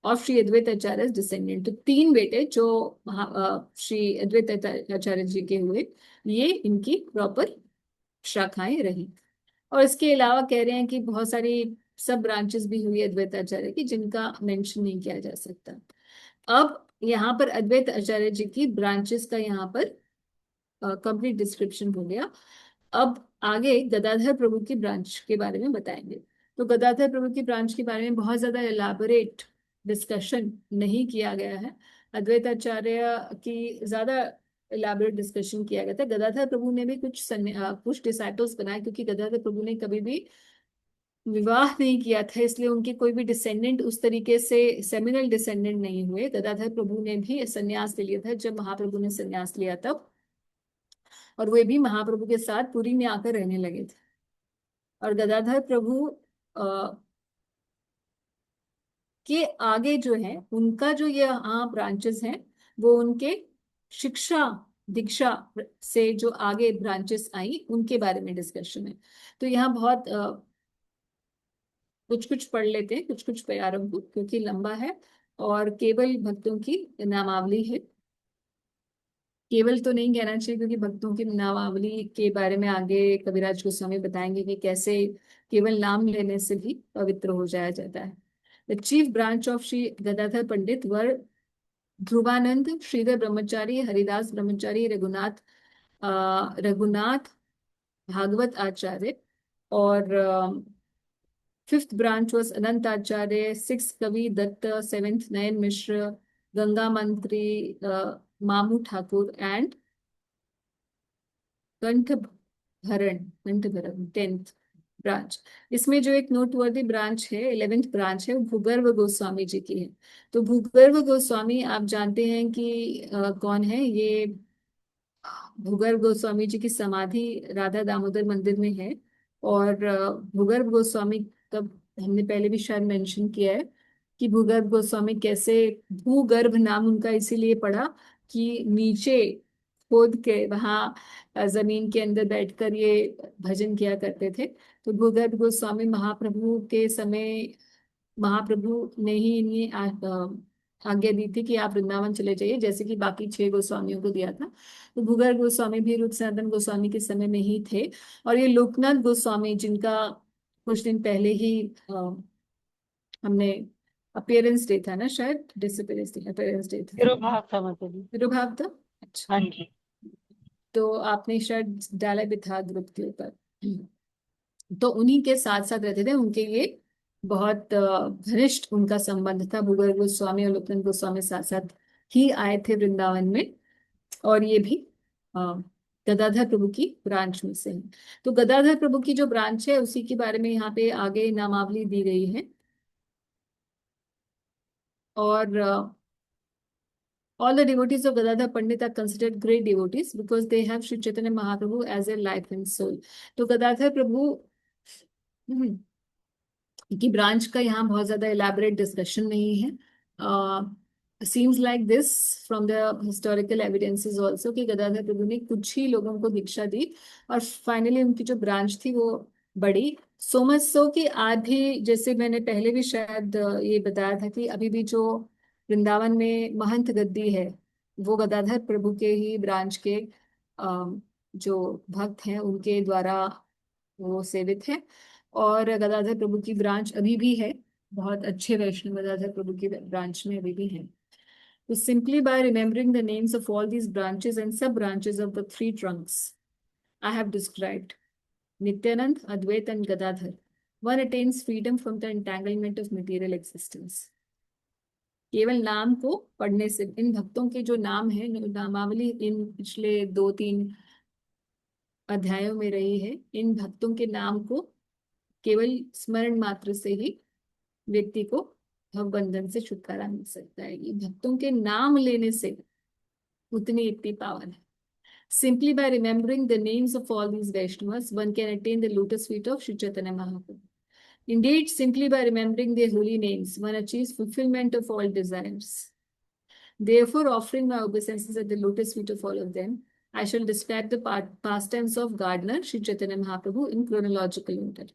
Of Shri Advaita Acharya descendant. तो तीन बेटे जो श्री अद्वैत आचार्य जी के हुए, ये इनकी प्रॉपर शाखाएं रही। और इसके अलावा कह रहे हैं कि बहुत सारी सब ब्रांचेस भी हुई अद्वैत आचार्य की, जिनका मेंशन नहीं किया जा सकता। अब यहाँ पर अद्वैत आचार्य जी की ब्रांचेस का यहाँ पर कंप्लीट डिस्क्रिप्शन हो गया। अब आगे गदाधर प्रभु की ब्रांच के बारे में बताएंगे। तो गदाधर प्रभु की ब्रांच के बारे में बहुत ज्यादा एलाबोरेट डिस्कशन नहीं किया गया है। अद्वैत आचार्य की ज्यादा एलाबोरेट डिस्कशन किया गया था। गदाधर प्रभु ने भी कुछ डिसाइपल्स बनाए, क्योंकि गदाधर प्रभु ने कभी भी विवाह नहीं किया था, इसलिए उनके कोई भी डिसेंडेंट उस तरीके से सेमिनल डिसेंडेंट नहीं हुए। गदाधर प्रभु ने भी संन्यास ले लिया था जब महाप्रभु ने संन्यास लिया तब, और वे भी महाप्रभु के साथ पुरी में आकर रहने लगे थे। और गदाधर प्रभु के आगे जो है उनका जो ये यहाँ ब्रांचेस हैं, वो उनके शिक्षा दीक्षा से जो आगे ब्रांचेस आई उनके बारे में डिस्कशन है। तो यहाँ बहुत कुछ कुछ पढ़ लेते हैं, कुछ कुछ प्यारों को, क्योंकि लंबा है और केवल भक्तों की नामावली है। केवल तो नहीं कहना चाहिए, क्योंकि भक्तों की नामावली के बारे में आगे कविराज गोस्वामी बताएंगे कि कैसे केवल नाम लेने से भी पवित्र हो जाया जाता है। The chief branch of Shri Gadadhar Pandit were Dhruvananda, Shridhar Brahmachari, Haridas Brahmachari, Raghunath Bhagavat Acharya. और fifth branch was Anant Acharya, six Kavi Datta, seventh Nayan Mishra, Ganga Mantri Mamu Thakur and Kanthabharan tenth branch. इसमें जो एक नोटवर्दी ब्रांच है, 11th ब्रांच है, वो भूगर्भ गोस्वामी जी की है। तो भूगर्भ गोस्वामी आप जानते हैं कि कौन है ये। भूगर्भ गोस्वामी जी की समाधि राधा दामोदर मंदिर में है। और भूगर्भ गोस्वामी का हमने पहले भी शायद मेंशन किया है कि भूगर्भ गोस्वामी कैसे, भूगर्भ नाम उनका इसीलिए पड़ा कि नीचे खोद के वहां जमीन के अंदर बैठकर ये भजन किया करते थे। तो भूगर्भ गोस्वामी महाप्रभु के समय महाप्रभु ने ही इन्हें आज्ञा दी थी कि आप वृंदावन चले जाइए, जैसे कि बाकी 6 गोस्वामियों को दिया था। तो भूगर्भ गोस्वामी भी रुद्र सनातन गोस्वामी के समय में ही थे। और ये लोकनाथ गोस्वामी, जिनका कुछ दिन पहले ही हमने अपीयरेंस डे था ना, शायद डिसअपीयरेंस डे, अपीयरेंस डे था, तिरुभाव था मतलब। तिरुभाव था। अच्छा, हाँ जी। तो आपने शायद डाला भी था ग्रुप के ऊपर। तो उन्हीं के साथ साथ रहते थे, उनके ये बहुत घनिष्ठ उनका संबंध था। भूगर्भ गोस्वामी और लोकनाथ गोस्वामी साथ साथ ही आए थे वृंदावन में। और ये भी अ, गदाधर प्रभु की ब्रांच में से है। तो गदाधर प्रभु की जो ब्रांच है उसी के बारे में यहाँ पे आगे नामावली दी गई है। और all the devotees of Gadadhar Pandit are considered great devotees because they have Sri Chaitanya Mahaprabhu as their life and soul. तो गदाधर प्रभु की ब्रांच का यहाँ बहुत ज्यादा इलेबोरेट डिस्कशन नहीं है। Seems like this from the historical evidences also कि गदाधर प्रभु ने कुछ ही लोगों को दीक्षा दी और फाइनली उनकी जो ब्रांच थी वो बड़ी। सो मच सो कि आज भी, जैसे मैंने पहले भी शायद ये बताया था कि अभी भी जो वृंदावन में महंत गद्दी है वो गदाधर प्रभु के ही ब्रांच के जो भक्त हैं उनके द्वारा वो सेवित है। और गदाधर प्रभु की ब्रांच अभी भी है, बहुत अच्छे वैष्णव गदाधर प्रभु की ब्रांच में अभी भी है। तो simply by remembering the names of all these branches and sub branches of the 3 trunks I have described, Nityanand, Advait and Gadadhar, one attains freedom from the entanglement of material existence. केवल नाम को पढ़ने से, इन भक्तों के जो नाम है, नामावली इन पिछले 2-3 अध्यायों में रही है, इन भक्तों के नाम को केवल स्मरण मात्र से ही व्यक्ति को भवबंधन से छुटकारा मिल सकता है। ये भक्तों के नाम लेने से उतनी इतनी पावर है। Simply by remembering the names of all these Vaishnavas, one can attain the lotus feet of Sri Chaitanya Mahaprabhu. Indeed, simply by remembering their holy names, one achieves fulfillment of all desires. Therefore, offering my obeisances at the lotus feet of all of them, I shall describe the pastimes of gardener Sri Chaitanya Mahaprabhu in chronological order.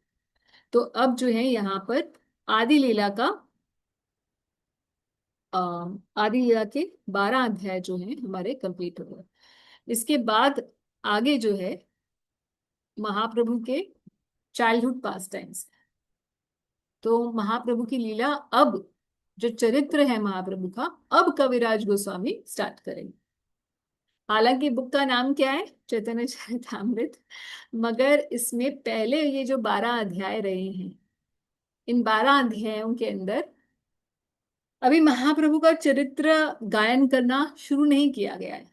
तो अब जो है यहाँ पर आदि लीला का आदि लीला के 12 अध्याय जो हैं हमारे कंप्लीट हो गए। इसके बाद आगे जो है महाप्रभु के चाइल्डहुड पास टाइम्स। तो महाप्रभु की लीला अब, जो चरित्र है महाप्रभु का, अब कविराज गोस्वामी स्टार्ट करेंगे। हालांकि बुक का नाम क्या है, चैतन्य चरितामृत, मगर इसमें पहले ये जो 12 अध्याय रहे हैं, इन 12 अध्यायों के अंदर अभी महाप्रभु का चरित्र गायन करना शुरू नहीं किया गया है।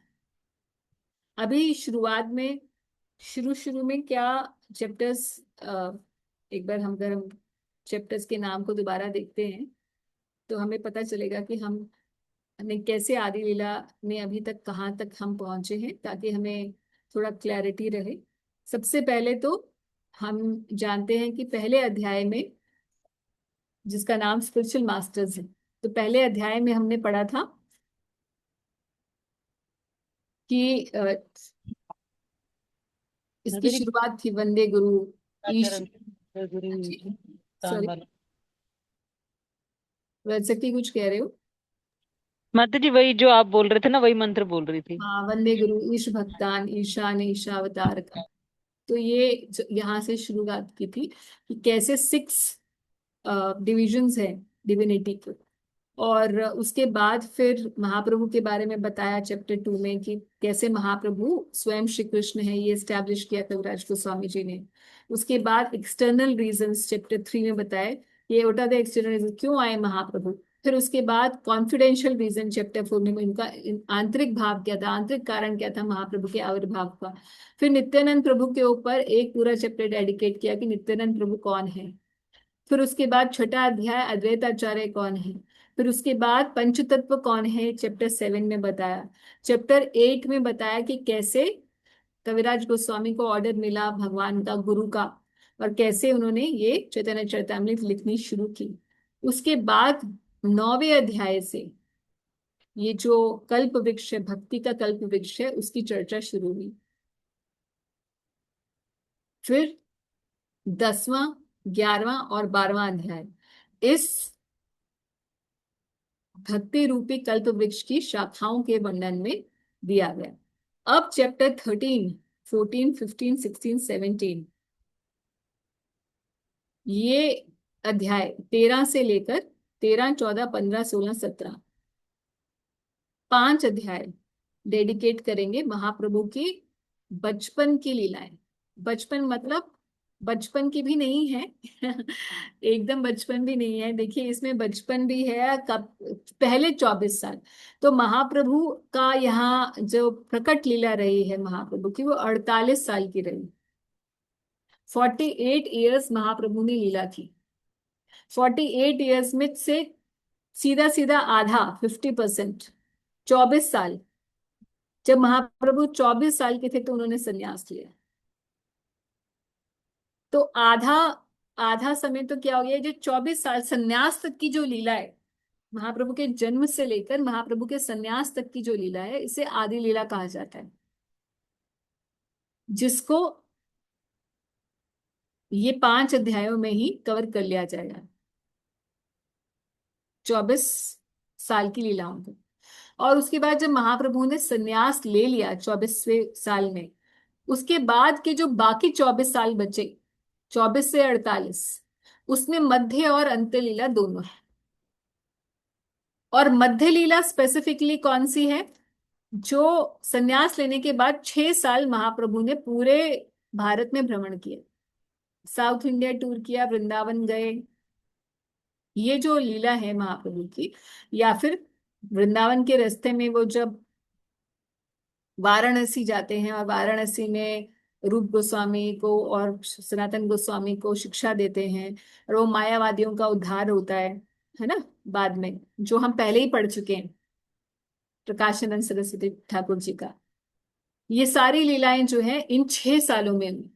अभी शुरुआत में, शुरू शुरू में क्या चैप्टर्स, एक बार हम अगर हम चैप्टर्स के नाम को दोबारा देखते हैं तो हमें पता चलेगा कि हमने कैसे आदि लीला में अभी तक कहाँ तक हम पहुंचे हैं, ताकि हमें थोड़ा क्लैरिटी रहे। सबसे पहले तो हम जानते हैं कि पहले अध्याय में, जिसका नाम स्पिरिचुअल मास्टर्स है, तो पहले अध्याय में हमने पढ़ा था कि इसकी मेरी शुरुआत थी वंदे गुरु ईश। चरण गुरु स्थान सॉरी, वाला। वैसे कुछ कह रहे हो? माता जी वही जो आप बोल रहे थे ना, वही मंत्र बोल रही थी। हाँ, वंदे गुरु ईश भक्तान ईशान ईशावतार का। तो ये यहाँ से शुरुआत की थी कि कैसे 6 डिविजन्स हैं डिविनिटी के। और उसके बाद फिर महाप्रभु के बारे में बताया चैप्टर 2 में कि कैसे महाप्रभु स्वयं श्री कृष्ण है, ये एस्टैब्लिश किया कविराज गोस्वामी जी ने। उसके बाद एक्सटर्नल रीजंस चैप्टर 3 में बताए, ये what are the external reason, क्यों आए महाप्रभु। फिर उसके बाद कॉन्फिडेंशियल रीजन चैप्टर 4 में उनका आंतरिक भाव क्या था, आंतरिक कारण क्या था महाप्रभु के आविर्भाव का। फिर नित्यानंद प्रभु के ऊपर एक पूरा चैप्टर डेडिकेट किया कि नित्यानंद प्रभु कौन है। फिर उसके बाद छठा अध्याय अद्वैत आचार्य कौन है। फिर उसके बाद पंचतत्व कौन है, चैप्टर 7 में बताया। चैप्टर 8 में बताया कि कैसे कविराज गोस्वामी को ऑर्डर मिला भगवान का, गुरु का, और कैसे उन्होंने ये चैतन्य चरितामृत लिखनी शुरू की। उसके बाद 9वें अध्याय से ये जो कल्प वृक्ष है, भक्ति का कल्प वृक्ष है, उसकी चर्चा शुरू हुई। फिर 10वां, 11वां और 12वां अध्याय इस भक्ति रूपी कल्प वृक्ष की शाखाओं के वर्णन में दिया गया। अब चैप्टर 13, 14, 15, 16, 17, ये अध्याय 13 से लेकर 13, 14, 15, 16, 17, 5 अध्याय डेडिकेट करेंगे महाप्रभु की बचपन की लीलाएं। बचपन मतलब बचपन की भी नहीं है एकदम बचपन भी नहीं है। देखिए इसमें बचपन भी है, कब पहले 24 साल। तो महाप्रभु का यहाँ जो प्रकट लीला रही है महाप्रभु की, वो 48 साल की रही। 48 ईयर्स महाप्रभु ने लीला की। 48 ईयर्स में से सीधा सीधा आधा, 50%, 24 साल, जब महाप्रभु 24 साल के थे तो उन्होंने संन्यास लिया। तो आधा आधा समय तो क्या हो गया, जो 24 साल संन्यास तक की जो लीला है, महाप्रभु के जन्म से लेकर महाप्रभु के संन्यास तक की जो लीला है, इसे आदि लीला कहा जाता है, जिसको ये 5 अध्यायों में ही कवर कर लिया जाएगा, 24 साल की लीलाओं को। और उसके बाद जब महाप्रभु ने संन्यास ले लिया 24वें साल में, उसके बाद के जो बाकी 24 साल बचे, 24 से 48, उसमें मध्य और अंत्य लीला दोनों है। और मध्य लीला स्पेसिफिकली कौन सी है, जो संन्यास लेने के बाद 6 साल महाप्रभु ने पूरे भारत में भ्रमण किया, साउथ इंडिया टूर किया, वृंदावन गए। ये जो लीला है महाप्रभु की, या फिर वृंदावन के रास्ते में वो जब वाराणसी जाते हैं और वाराणसी में रूप गोस्वामी को और सनातन गोस्वामी को शिक्षा देते हैं, और वो मायावादियों का उद्धार होता है ना, बाद में, जो हम पहले ही पढ़ चुके हैं, प्रकाशानंद सरस्वती ठाकुर जी का। ये सारी लीलाएं जो है इन 6 सालों में हुई।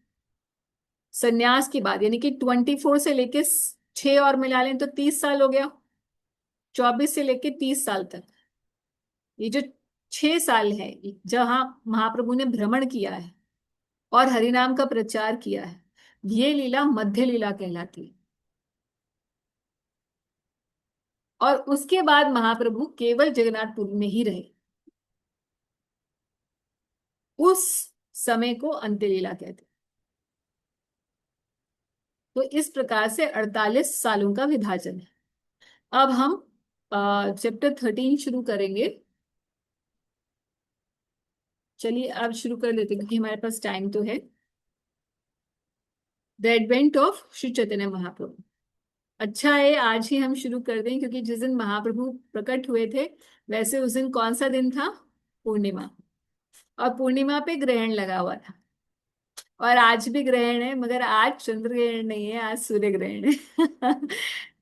संन्यास के बाद, यानी कि 24 से लेके 6 और मिला लें तो 30 साल हो गया, 24 से लेके 30 साल तक ये जो 6 साल है जहां महाप्रभु ने भ्रमण किया है और हरिनाम का प्रचार किया है, ये लीला मध्य लीला कहलाती है। और उसके बाद महाप्रभु केवल जगन्नाथपुरी में ही रहे। उस समय को अंत्य लीला कहते हैं। तो इस प्रकार से 48 सालों का विभाजन है। अब हम चैप्टर 13 शुरू करेंगे। चलिए अब शुरू कर लेते हैं क्योंकि हमारे पास टाइम तो है। The advent of Shri Chaitanya Mahaprabhu. अच्छा है आज ही हम शुरू कर दें क्योंकि जिस दिन महाप्रभु प्रकट हुए थे वैसे उस दिन कौन सा दिन था? पूर्णिमा। और पूर्णिमा पे ग्रहण लगा हुआ था। और आज भी ग्रहण है मगर आज चंद्र ग्रहण नहीं है, आज सूर्य ग्रहण है।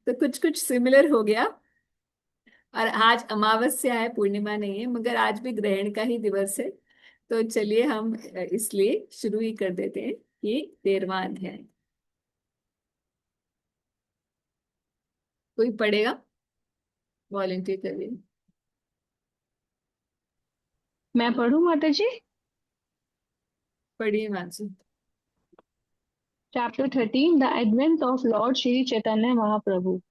तो कुछ कुछ सिमिलर हो गया। और आज अमावस्या है, पूर्णिमा नहीं है, मगर आज भी ग्रहण का ही दिवस है। तो चलिए हम इसलिए शुरू ही कर देते हैं कि 13वां अध्याय। कोई पढ़ेगा? वॉलेंटियर करिए। मैं पढ़ूं माता जी? पढ़िए Mansi. Chapter 13, The Advent of Lord Shri Chaitanya Mahaprabhu.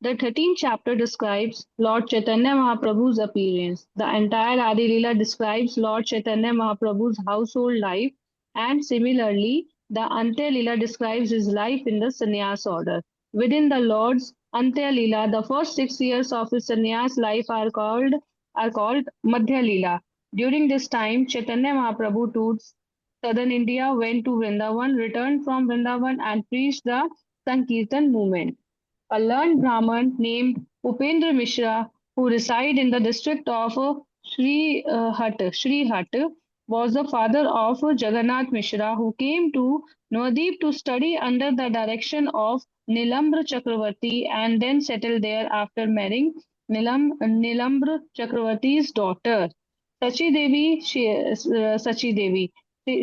The 13th chapter describes Lord Chaitanya Mahaprabhu's appearance. The entire Adi Leela describes Lord Chaitanya Mahaprabhu's household life, and similarly, the Antya Leela describes his life in the sannyas order. Within the Lord's Antya Leela, the first 6 years of his sannyas life are called Madhya Leela. During this time, Chaitanya Mahaprabhu toured southern India, went to Vrindavan, returned from Vrindavan, and preached the Sankirtan movement. A learned Brahmin named Upendra Mishra, who resided in the district of Srihat, was the father of Jagannath Mishra, who came to Navadip to study under the direction of Nilambra Chakravarti and then settled there after marrying Nilambra Chakravarti's daughter, Sachi Devi. Sachi Devi.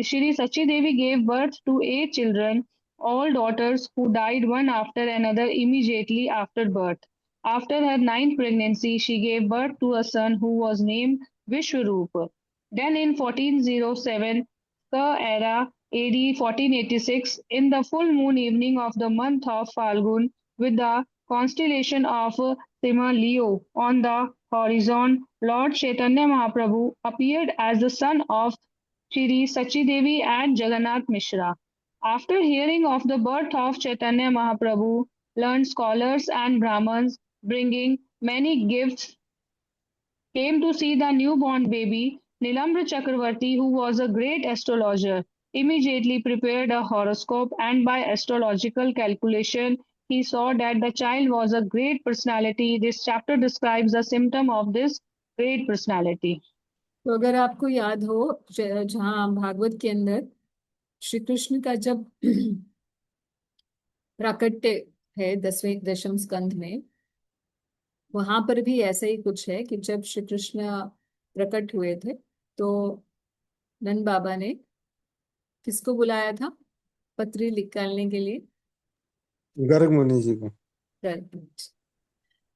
Shri Sachi Devi gave birth to 8 children, all daughters who died one after another immediately after birth. After her ninth pregnancy, she gave birth to a son who was named Vishwarupa. Then in 1407, the era AD 1486, in the full moon evening of the month of Falgun, with the constellation of Sima Leo on the horizon, Lord Chaitanya Mahaprabhu appeared as the son of Shri Sachi Devi and Jagannath Mishra. After hearing of the birth of Chaitanya Mahaprabhu, learned scholars and Brahmins bringing many gifts came to see the newborn baby. Nilambra Chakravarti, who was a great astrologer, immediately prepared a horoscope, and by astrological calculation, he saw that the child was a great personality. This chapter describes the symptom of this great personality. तो अगर आपको याद हो जहाँ भागवत के अंदर श्री कृष्ण का जब प्राकट्य है 10वें दशम स्कंध में, वहां पर भी ऐसा ही कुछ है कि जब श्री कृष्ण प्रकट हुए थे तो नंद बाबा ने किसको बुलाया था पत्री निकालने के लिए? गर्ग मुनि जी को। Correct.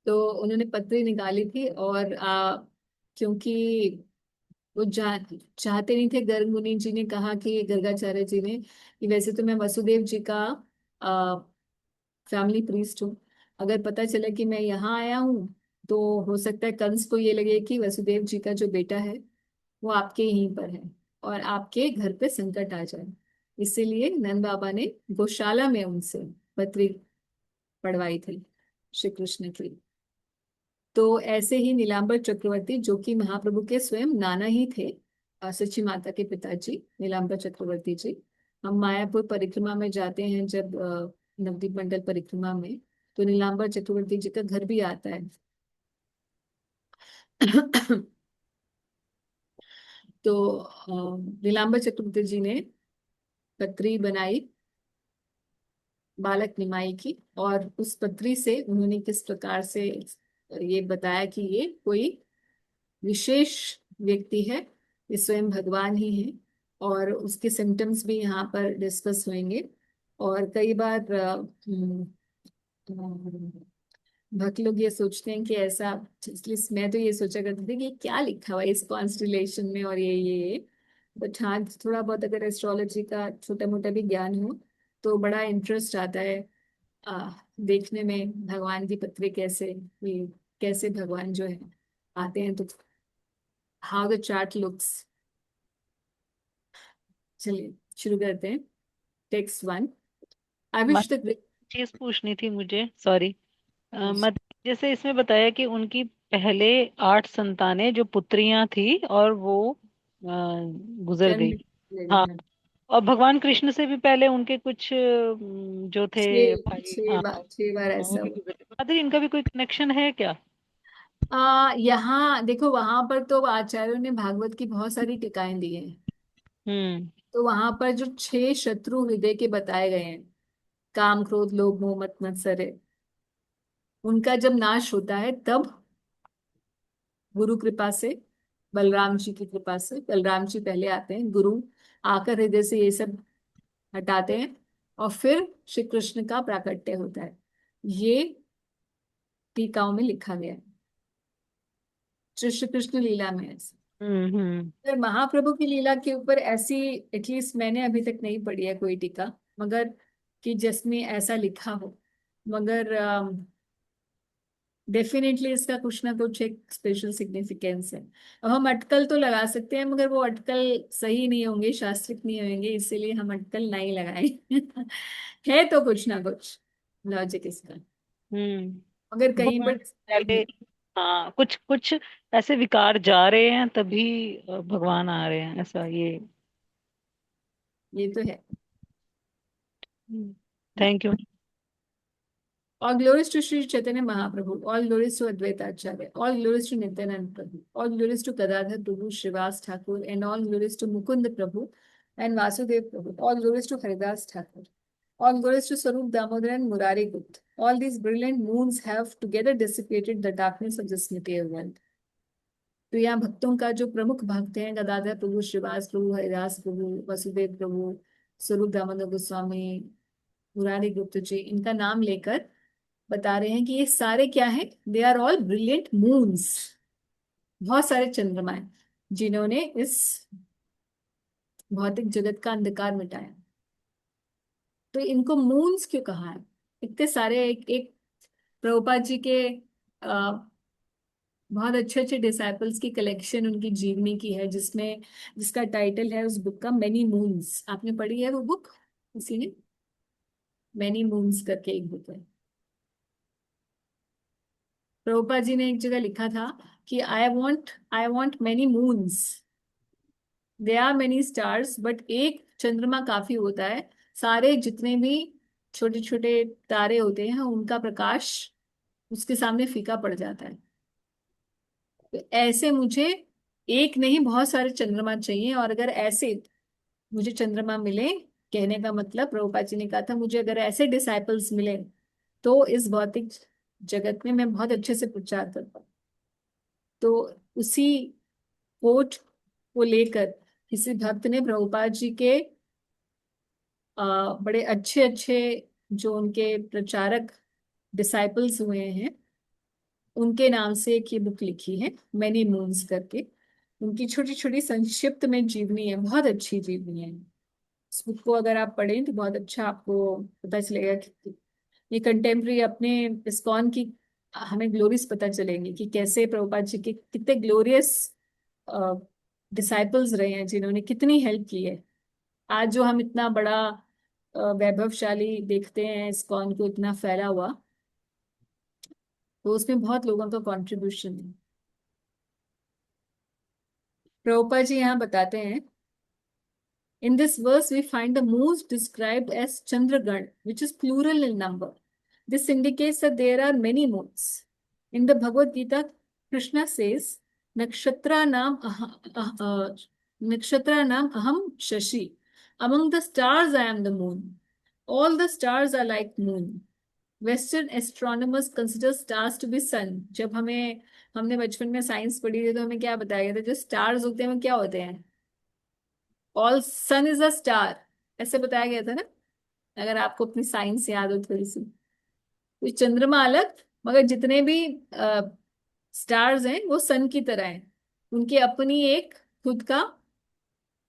तो उन्होंने पत्री निकाली थी और क्योंकि वो चाहते नहीं थे, गर्ग मुनि जी ने कहा कि गर्गाचार्य जी ने कि वैसे तो मैं वसुदेव जी का फैमिली प्रीस्ट हूँ, अगर पता चला कि मैं यहाँ आया हूँ तो हो सकता है कंस को ये लगे कि वसुदेव जी का जो बेटा है वो आपके यहीं पर है और आपके घर पे संकट आ जाए। इसीलिए नंद बाबा ने गौशाला में उनसे पत्री पढ़वाई थी श्री कृष्ण की। तो ऐसे ही नीलांबर चक्रवर्ती, जो कि महाप्रभु के स्वयं नाना ही थे, सची माता के पिताजी नीलांबर चक्रवर्ती जी। हम मायापुर परिक्रमा में जाते हैं जब नवदीप मंडल परिक्रमा में, तो नीलांबर चक्रवर्ती जी का घर भी आता है। तो नीलांबर चक्रवर्ती जी ने पत्री बनाई बालक निमाई की, और उस पत्री से उन्होंने किस प्रकार से ये बताया कि ये कोई विशेष व्यक्ति है, ये स्वयं भगवान ही है, और उसके सिम्टम्स भी यहाँ पर डिस्कस होंगे। और कई बार भक्त लोग ये सोचते हैं कि ऐसा, इसलिए मैं तो ये सोचा करती थी कि ये क्या लिखा हुआ है इस कॉन्स्टिलेशन में और ये बट हाँ, थोड़ा बहुत अगर एस्ट्रोलॉजी का छोटा मोटा भी ज्ञान हो तो बड़ा इंटरेस्ट आता है देखने में भगवान की पत्री कैसे ये कैसे भगवान जो है आते हैं, तो हाउ द चार्ट लुक्स। चलिए शुरू करते हैं। Text one. आई मत विश द ग्रेट। चीज पूछनी थी मुझे, सॉरी। मत जैसे इसमें बताया कि उनकी पहले 8 संतानें जो पुत्रियां थी और वो गुजर जन्म गई। हाँ। लेना है। और भगवान कृष्ण से भी पहले उनके कुछ जो थे भाई, हाँ, 6 बार वो ऐसा भी हुआ। गुजर गए। माधुरी, इनका भी कोई कनेक्शन है क्या? यहाँ देखो, वहां पर तो आचार्यों ने भागवत की बहुत सारी टीकाएं दी हैं। हम्म। तो वहां पर जो 6 शत्रु हृदय के बताए गए हैं, काम क्रोध लोभ मोह मत मत्सर, उनका जब नाश होता है तब गुरु कृपा से, बलराम जी की कृपा से, बलराम जी पहले आते हैं, गुरु आकर हृदय से ये सब हटाते हैं, और फिर श्री कृष्ण का प्राकट्य होता है। ये टीकाओं में लिखा गया है, श्री कृष्ण लीला में ऐसे। हम्म। पर महाप्रभु की लीला के ऊपर ऐसी, एटलीस्ट मैंने अभी तक नहीं पढ़ी है कोई टीका, मगर कि जिसमें ऐसा लिखा हो। मगर डेफिनेटली इसका कुछ ना कुछ एक स्पेशल सिग्निफिकेंस है। अब हम अटकल तो लगा सकते हैं, मगर वो अटकल सही नहीं होंगे, शास्त्रिक नहीं होंगे, इसीलिए हम अटकल नहीं लगाए। है तो कुछ ना कुछ लॉजिक इसका, मगर कहीं भगवान पर डिसाइड पहले, नहीं। हाँ, कुछ कुछ ऐसे विकार जा रहे हैं तभी भगवान आ रहे हैं, ऐसा ये। ये तो है। Thank you. All glories to Sri Chaitanya Mahaprabhu. All glories to Advaita Acharya. All glories to Nityanand Prabhu. All glories to Gadadhar Prabhu, Srivas Thakur, and all glories to Mukund Prabhu and Vasudev Prabhu. All glories to Haridas Thakur. All glories to Sarup Damodar and Murari Gupta. All these brilliant moons have together dissipated the darkness of this material world. तो यहाँ भक्तों का जो प्रमुख भक्त हैं, गदाधर प्रभु, श्रीवास प्रभु, हरिदास प्रभु, वसुदेव प्रभु, स्वरूप दामोदर गोस्वामी, मुरारी गुप्त जी, इनका नाम लेकर बता रहे हैं कि ये सारे क्या हैं, they are all brilliant moons, बहुत सारे चंद्रमा हैं जिन्होंने इस भौतिक जगत का अंधकार मिटाया। तो इनको मून्स क्यों कहा है? इतने सारे, एक प्रभुपाद जी के आ, बहुत अच्छे अच्छे डिसाइपल्स की कलेक्शन उनकी जीवनी की है, जिसमें जिसका टाइटल है उस बुक का मैनी मून्स। आपने पढ़ी है वो बुक किसी ने? मैनी मून्स करके एक बुक है। प्रभुपाद जी ने एक जगह लिखा था कि I want many moons, they are many stars, but एक चंद्रमा काफी होता है, सारे जितने भी छोटे छोटे तारे होते हैं उनका प्रकाश उसके सामने फीका पड़ जाता है। तो ऐसे मुझे एक नहीं बहुत सारे चंद्रमा चाहिए, और अगर ऐसे मुझे चंद्रमा मिले, कहने का मतलब प्रभुपाद जी ने कहा था मुझे अगर ऐसे डिसाइपल्स मिले तो इस भौतिक जगत में मैं बहुत अच्छे से प्रचार कर पाऊँ। तो उसी कोट को लेकर किसी भक्त ने प्रभुपाद जी के बड़े अच्छे अच्छे जो उनके प्रचारक डिसाइपल्स हुए हैं उनके नाम से एक ये बुक लिखी है, मैनी मून्स करके। उनकी छोटी छोटी संक्षिप्त में जीवनी है, बहुत अच्छी जीवनी है। इस बुक को अगर आप पढ़ें तो बहुत अच्छा आपको पता चलेगा कि ये कंटेम्प्रेरी अपने इस्कॉन की हमें ग्लोरीज पता चलेंगी कि कैसे प्रभुपाद जी के कितने ग्लोरियस डिसाइपल्स रहे हैं, जिन्होंने कितनी हेल्प की है। आज जो हम इतना बड़ा वैभवशाली देखते हैं इस्कॉन को इतना फैला हुआ, तो उसमें बहुत लोगों का कंट्रीब्यूशन है। प्रभुपाद जी यहाँ बताते हैं, in this verse we find the moons described as Chandragan, which is plural in number. This indicates that there are many moons. In the Bhagavad Gita, Krishna says, Nakshatra Nam Aham Shashi. Among the stars I am the moon. All the stars are like moon. Western astronomers consider stars to be sun. जब हमने बचपन में science पढ़ी थी तो हमें क्या बताया गया था, जो स्टार्स होते हैं वो क्या होते हैं? All sun is a star, ऐसे बताया गया था ना, अगर आपको अपनी साइंस याद हो थोड़ी सी। तो चंद्रमा अलग, मगर जितने भी स्टार्स हैं वो सन की तरह हैं, उनकी अपनी एक खुद का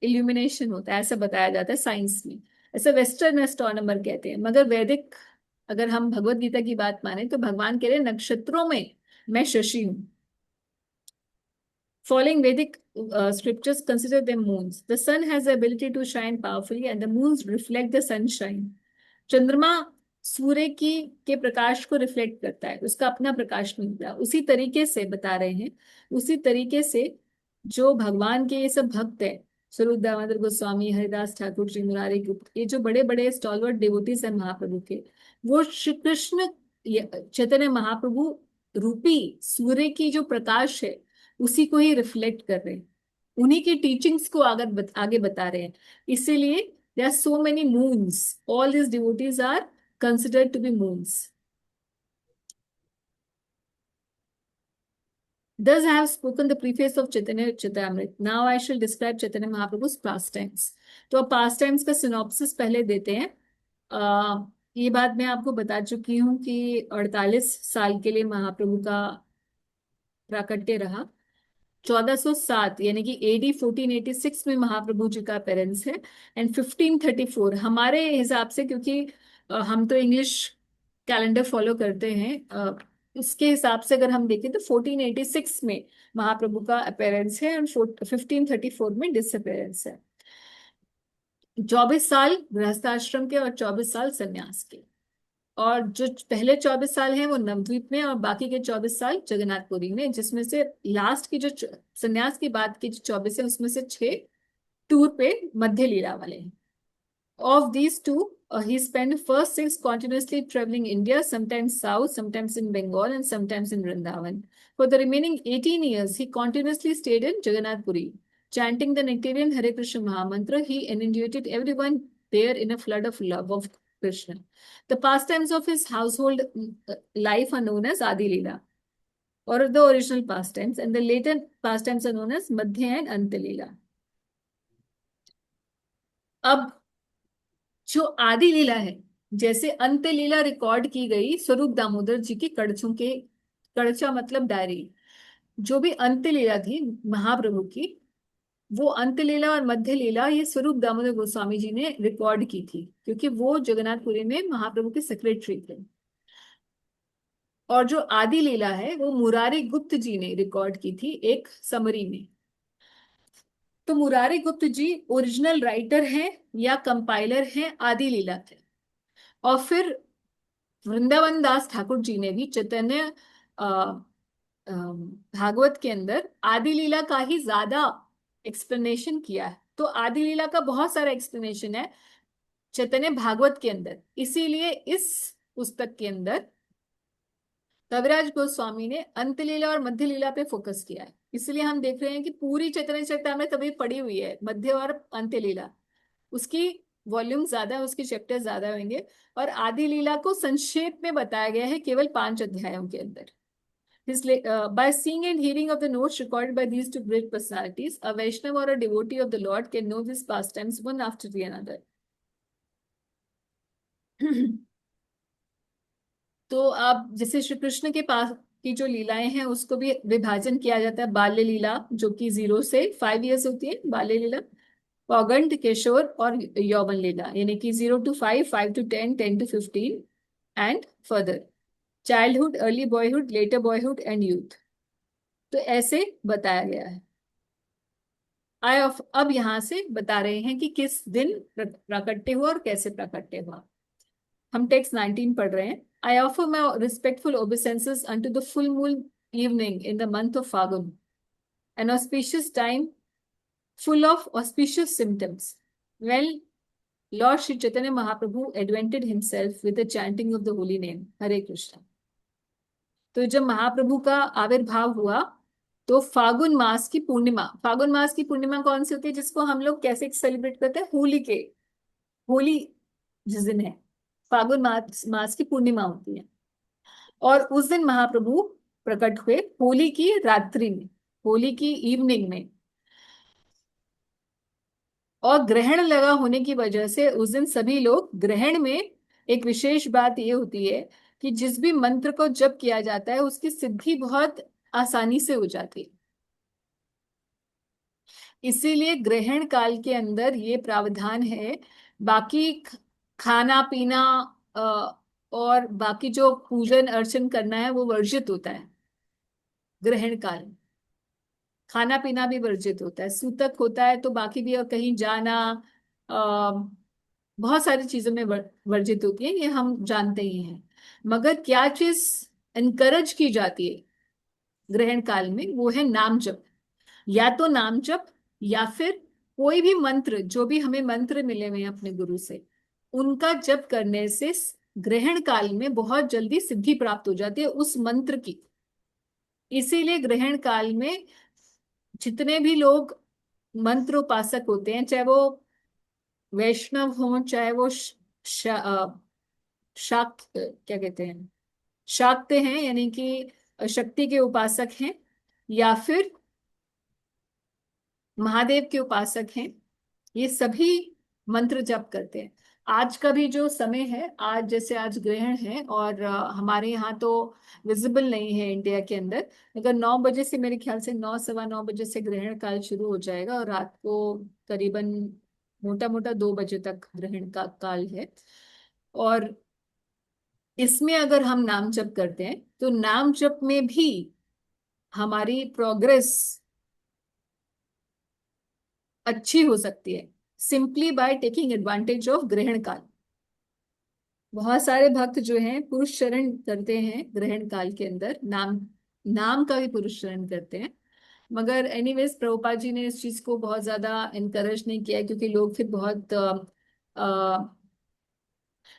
इल्यूमिनेशन होता है, ऐसा बताया जाता है साइंस में। ऐसे वेस्टर्न एस्ट्रोनॉमर कहते हैं, मगर वैदिक, अगर हम भगवत गीता की बात माने तो भगवान कह रहे हैं नक्षत्रों में मैं शशि हूँ। Following Vedic scriptures consider them moons. The sun has the ability to shine powerfully and the moons reflect the sunshine. चंद्रमा सूर्य की के प्रकाश को रिफ्लेक्ट करता है, उसका अपना प्रकाश मिलता है। उसी तरीके से बता रहे हैं, उसी तरीके से जो भगवान के ये सब भक्त है, स्वरूप दामोदर गोस्वामी, हरिदास ठाकुर जी, मुरारी गुप्त, ये जो बड़े बड़े स्टॉलवर्ड डिवोटीज हैं महाप्रभु के, वो श्री कृष्ण चैतन्य महाप्रभु रूपी सूर्य की जो प्रकाश है उसी को ही रिफ्लेक्ट कर रहे हैं, उन्हीं की टीचिंग्स को आगे बता रहे हैं। इसीलिए there are so many moons. All these devotees are considered to be moons. Thus I have spoken the preface of Chaitanya Charitamrita. Now I shall describe Chaitanya Mahaprabhu's pastimes. तो अब pastimes का synopsis पहले देते हैं। ये बात मैं आपको बता चुकी हूँ कि 48 साल के लिए महाप्रभु का प्राकट्य रहा। 1407 यानी कि AD 1486 में महाप्रभु जी का अपेरेंस है, एंड 1534 हमारे हिसाब से, क्योंकि हम तो इंग्लिश कैलेंडर फॉलो करते हैं, उसके हिसाब से अगर हम देखें तो 1486 में महाप्रभु का अपेरेंस है एंड 1534 में डिसअपेरेंस है। 24 साल गृहस्थाश्रम के और 24 साल संन्यास के, और जो पहले 24 साल हैं वो नवद्वीप में और बाकी के 24 साल जगन्नाथपुरी में, जिसमें से लास्ट की जो संन्यास की बात की 24 है उसमें से 6 टूर पे मध्य लीला वाले हैं। Of these two, he spent first 6 continuously traveling India, sometimes south, sometimes in Bengal, and sometimes in Vrindavan. For the remaining 18 years, he continuously stayed in Jagannath Puri. Chanting the nectarian Hare Krishna Mahamantra, he inundated everyone there in a flood of love of Krishna. The pastimes of his household life are known as Adi Leela, or the original pastimes, and the later pastimes are known as Madhya and Anta Leela. अब जो आदि लीला है, जैसे अंत लीला record की गई स्वरूप दामोदर जी की कड़छों के, कड़चा मतलब डायरी, जो भी अंत लीला थी महाप्रभु की, वो अंत लीला और मध्य लीला ये स्वरूप दामोदर गोस्वामी जी ने रिकॉर्ड की थी, क्योंकि वो जगन्नाथपुरी में महाप्रभु के सेक्रेटरी थे। और जो आदि लीला है वो मुरारी गुप्त जी ने रिकॉर्ड की थी एक समरी में। तो मुरारी गुप्त जी ओरिजिनल राइटर हैं या कंपाइलर हैं आदि लीला के। और फिर वृंदावन दास ठाकुर जी ने भी चैतन्य भागवत के अंदर आदि लीला का ही ज्यादा एक्सप्लेनेशन किया है। तो आदि लीला का बहुत सारा एक्सप्लेनेशन है चैतन्य भागवत के अंदर, इसीलिए इस पुस्तक के अंदर कविराज गोस्वामी ने अंत लीला और मध्य लीला पे फोकस किया है। इसलिए हम देख रहे हैं कि पूरी चैतन्य चरितामृत अभी पड़ी हुई है मध्य और अंत्य लीला, उसकी वॉल्यूम ज्यादा है, उसके चैप्टर ज्यादा होंगे, और आदि लीला को संक्षेप में बताया गया है केवल 5 अध्यायों के अंदर। By seeing and hearing of the notes recorded by these two great personalities, a Vaishnava or a devotee of the Lord can know these pastimes one after the another. तो आप जैसे श्री कृष्ण के पास की जो लीलाएं हैं उसको भी विभाजन किया जाता है। बाल्य लीला जो कि 0 से 5 ईयर्स होती है बाल्य लीला, पौगंड, किशोर और यौवन लीला यानी कि 0 to 5, 5 to 10, 10 to 15 and further childhood, early boyhood, later boyhood and youth. तो ऐसे बताया गया है। अब यहाँ से बता रहे हैं कि किस दिन प्राकट्य हुआ और कैसे प्राकट्य हुआ। हम टेक्स्ट 19 पढ़ रहे हैं। I offer my respectful obeisances unto the full moon evening in the month of Phagun, an auspicious time full of auspicious symptoms, when Lord Sri Chaitanya Mahaprabhu advented himself with the chanting of the holy name Hare Krishna. तो जब महाप्रभु का आविर्भाव हुआ तो फागुन मास की पूर्णिमा, फागुन मास की पूर्णिमा कौन सी होती है जिसको हम लोग कैसे सेलिब्रेट करते हैं? होली जिस दिन है फागुन मास की पूर्णिमा होती है, और उस दिन महाप्रभु प्रकट हुए होली की रात्रि में, होली की इवनिंग में। और ग्रहण लगा होने की वजह से उस दिन सभी लोग, ग्रहण में एक विशेष बात ये होती है कि जिस भी मंत्र को जप किया जाता है उसकी सिद्धि बहुत आसानी से हो जाती है। इसीलिए ग्रहण काल के अंदर ये प्रावधान है। बाकी खाना पीना और बाकी जो पूजन अर्चन करना है वो वर्जित होता है, ग्रहण काल में खाना पीना भी वर्जित होता है, सूतक होता है, तो बाकी भी और कहीं जाना आ, बहुत सारी चीजों में वर्जित होती है, ये हम जानते ही हैं। मगर क्या चीज एनकरेज की जाती है ग्रहण काल में, वो है नाम जप। या तो नाम जप, या फिर कोई भी मंत्र, जो भी हमें मंत्र मिले हुए हैं अपने गुरु से, उनका जप करने से ग्रहण काल में बहुत जल्दी सिद्धि प्राप्त हो जाती है उस मंत्र की। इसीलिए ग्रहण काल में जितने भी लोग मंत्र उपासक होते हैं, चाहे वो वैष्णव हो, चाहे वो शाक्त क्या कहते हैं, शाक्त हैं यानी कि शक्ति के उपासक हैं, या फिर महादेव के उपासक हैं, ये सभी मंत्र जप करते हैं। आज का भी जो समय है, आज जैसे आज ग्रहण है, और हमारे यहाँ तो विजिबल नहीं है इंडिया के अंदर, अगर 9 बजे से, मेरे ख्याल से 9 सवा 9 बजे से ग्रहण काल शुरू हो जाएगा, और रात को करीबन मोटा मोटा 2 बजे तक ग्रहण का काल है। और इसमें अगर हम नाम जप करते हैं, तो नाम जप में भी हमारी प्रोग्रेस अच्छी हो सकती है, simply by taking advantage of ग्रहण काल। बहुत सारे भक्त जो हैं पुरुष शरण करते हैं ग्रहण काल के अंदर, नाम नाम का भी पुरुष शरण करते हैं। मगर एनीवेज प्रभुपाद जी ने इस चीज को बहुत ज्यादा इनकरेज नहीं किया है, क्योंकि लोग फिर बहुत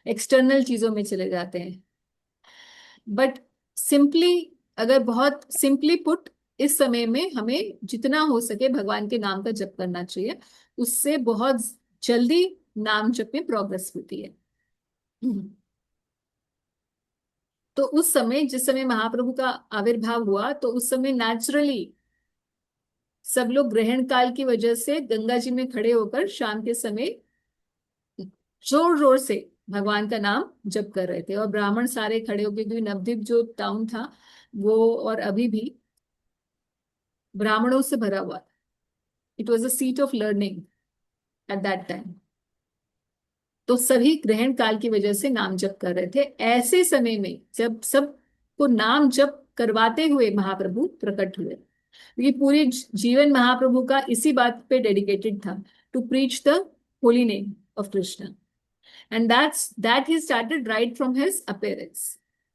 एक्सटर्नल चीजों में चले जाते हैं। बट सिंपली, अगर बहुत सिंपली पुट, इस समय में हमें जितना हो सके भगवान के नाम का जप करना चाहिए, उससे बहुत जल्दी नाम जप में प्रोग्रेस होती है। तो उस समय, जिस समय महाप्रभु का आविर्भाव हुआ, तो उस समय नेचुरली सब लोग ग्रहण काल की वजह से गंगा जी में खड़े होकर शाम के समय जोर जोर से भगवान का नाम जप कर रहे थे, और ब्राह्मण सारे खड़े होकर, क्योंकि नवद्वीप जो टाउन था वो और अभी भी ब्राह्मणों से भरा हुआ था। It was a seat of learning at that time. तो सभी ग्रहण काल की वजह से नाम जप कर रहे थे। ऐसे समय में जब सबको नाम जप करवाते हुए महाप्रभु प्रकट हुए, ये पूरी जीवन महाप्रभु का इसी बात पे डेडिकेटेड था, to preach the holy name of Krishna. And that he started right from his appearance.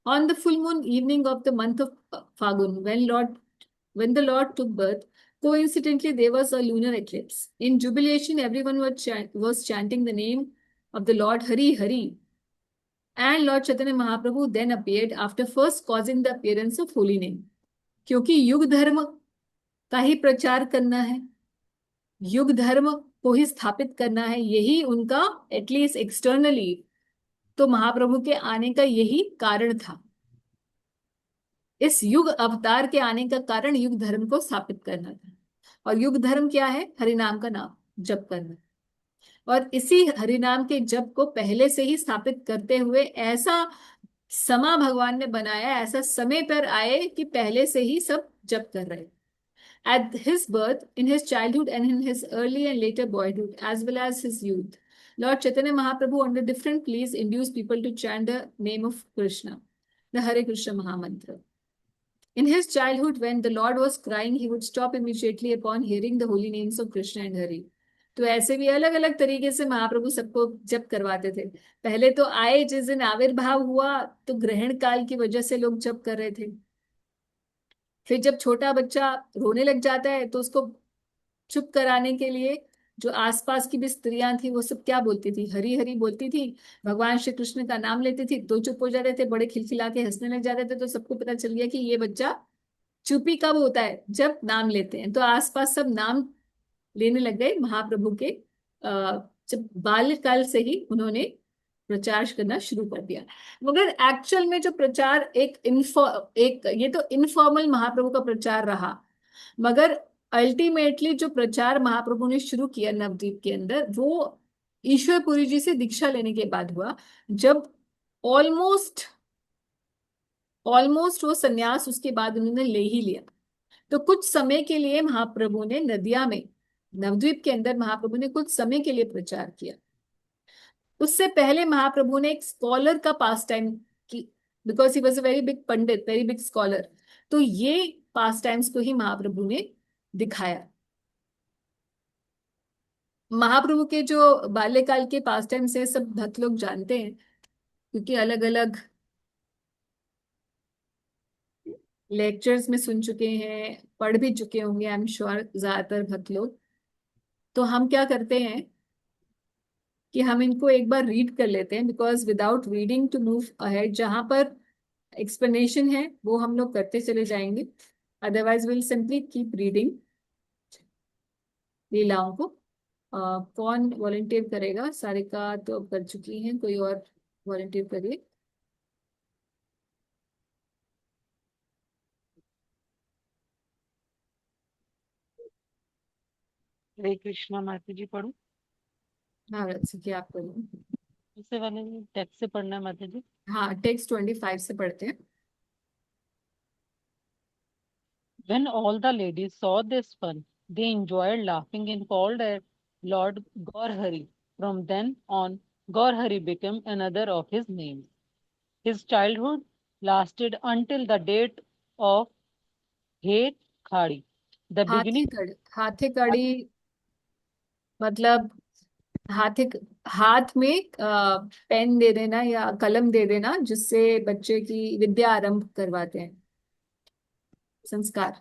On the full moon evening of the month of Fagun, when the Lord took birth, coincidentally there was a lunar eclipse. In jubilation, everyone was chanting the name of the Lord, Hari Hari. And Lord Chaitanya Mahaprabhu then appeared after first causing the appearance of holy name. क्योंकि युग धर्म का ही प्रचार करना है, युग धर्म को ही स्थापित करना है, यही उनका एटलीस्ट एक्सटर्नली तो महाप्रभु के आने का यही कारण था। इस युग अवतार के आने का कारण युग धर्म को स्थापित करना था। और युग धर्म क्या है? हरिनाम का नाम जप करना। और इसी हरिनाम के जप को पहले से ही स्थापित करते हुए ऐसा समा भगवान ने बनाया, ऐसा समय पर आए कि पहले से ही सब जप कर रहे। At his birth, in his childhood and in his early and later boyhood, as well as his youth, Lord Chaitanya Mahaprabhu under different pleas induced people to chant the name of Krishna, the Hare Krishna Mahamantra. In his childhood, when the Lord was crying, he would stop immediately upon hearing the holy names of Krishna and Hari. तो ऐसे भी अलग अलग तरीके से महाप्रभु सबको जप करवाते थे। पहले तो आए, जिस दिन आविर्भाव हुआ तो ग्रहण काल की वजह से लोग जप कर रहे थे। फिर जब छोटा बच्चा रोने लग जाता है तो उसको चुप कराने के लिए जो आसपास की भी स्त्रियां थी वो सब क्या बोलती थी? हरी हरी बोलती थी, भगवान श्री कृष्ण का नाम लेती थी, तो चुप हो जाते थे, बड़े खिलखिला के हंसने लग जाते थे। तो सबको पता चल गया कि ये बच्चा चुप ही कब होता है? जब नाम लेते हैं। तो आसपास सब नाम लेने लग गए महाप्रभु के। जब बाल्यकाल से ही उन्होंने प्रचार करना शुरू कर दिया। मगर एक्चुअल में जो प्रचार एक ये तो इनफॉर्मल महाप्रभु का प्रचार रहा, मगर अल्टीमेटली जो प्रचार महाप्रभु ने शुरू किया नवद्वीप के अंदर, वो ईश्वरपुरी जी से दीक्षा लेने के बाद हुआ, जब ऑलमोस्ट ऑलमोस्ट वो सन्यास उसके बाद उन्होंने ले ही लिया। तो कुछ समय के लिए महाप्रभु ने नदिया में, नवद्वीप के अंदर महाप्रभु ने कुछ समय के लिए प्रचार किया। उससे पहले महाप्रभु ने एक स्कॉलर का पास टाइम की, because he was a very big Pandit, very big scholar. तो ये पास्ट टाइम्स को ही महाप्रभु ने दिखाया। महाप्रभु के जो बाल्यकाल के पास्ट टाइम्स है सब भक्त लोग जानते हैं, क्योंकि अलग अलग लेक्चर्स में सुन चुके हैं, पढ़ भी चुके होंगे आई एम श्योर ज्यादातर भक्त लोग। तो हम क्या करते हैं कि हम इनको एक बार रीड कर लेते हैं, because without reading to move ahead, जहां पर एक्सप्लेनेशन है वो हम लोग करते चले जाएंगे, otherwise will simply keep reading लीलाओं को। कौन वॉलंटियर करेगा? सारिका तो अब कर चुकी हैं, कोई और वॉलंटियर करिए। हरे कृष्णा माता जी पढ़ू? हाँ रत्सिकी आप करिए। दूसरे वाले टेक्स्ट से पढ़ना है माता जी। हाँ टेक्स्ट 25 से पढ़ते हैं। When all the ladies saw this fun, they enjoyed laughing and called her Lord Gaurhari. From then on, Gaurhari became another of his names. His childhood lasted until the date of He Khadi. The हाथी beginning, कड़ी, हाथी कड़ी मतलब हाथी, हाथ में pen दे देना या कलम दे देना, जिससे बच्चे की विद्या आरंभ करवाते हैं, संस्कार।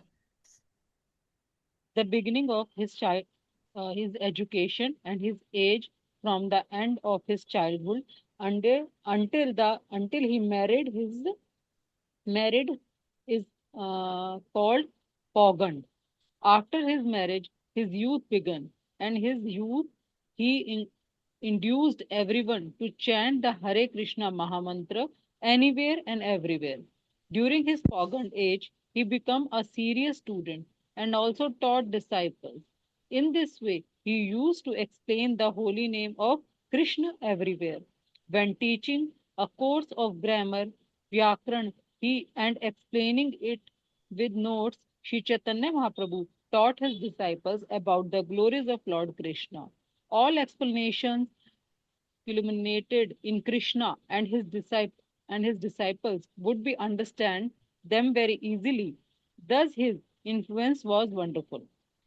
the beginning of his education and his age from the end of his childhood until he married is called Pogand. After his marriage, his youth began, and his youth he induced everyone to chant the Hare Krishna Mahamantra anywhere and everywhere. During his Pogand age, he became a serious student and also taught disciples. In this way, he used to explain the holy name of Krishna everywhere. When teaching a course of grammar, Vyakran, and explaining it with notes, Sri Chaitanya Mahaprabhu taught his disciples about the glories of Lord Krishna. All explanations culminated in Krishna and his disciples would be understand them very easily. Thus his influence was wonderful.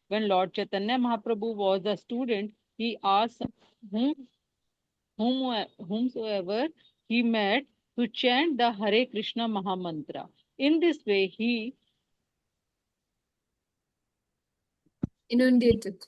When Lord Chaitanya Mahaprabhu was a student, he asked whom, whomsoever he met to chant the Hare Krishna Mahamantra. In this way, he Inundated.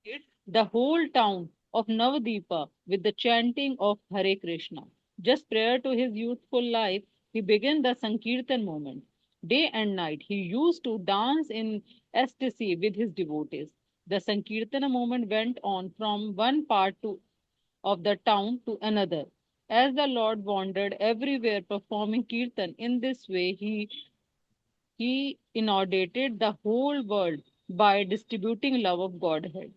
did the whole town of Navadipa with the chanting of Hare Krishna. Just prior to his youthful life, he began the Sankirtan movement. Day and night, he used to dance in ecstasy with his devotees. The Sankirtana movement went on from one part of the town to another. As the Lord wandered everywhere performing kirtan, in this way he inundated the whole world by distributing love of Godhead.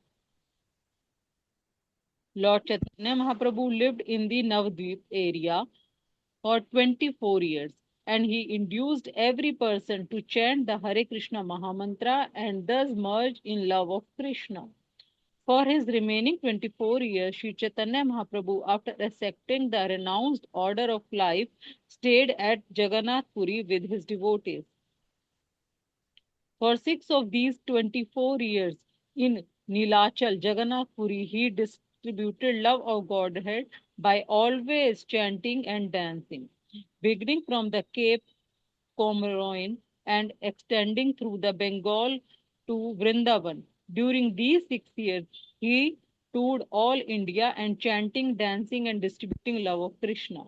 Lord Chaitanya Mahaprabhu lived in the Navadvip area for 24 years, and he induced every person to chant the Hare Krishna Mahamantra and thus merge in love of Krishna. For his remaining 24 years, Sri Chaitanya Mahaprabhu, after accepting the renounced order of life, stayed at Jagannath Puri with his devotees. For 6 of these 24 years in Nilachal, Jagannath Puri, he distributed love of Godhead by always chanting and dancing. Beginning from the Cape Comorin and extending through the Bengal to Vrindavan. During these 6 years, he toured all India and chanting, dancing, and distributing love of Krishna.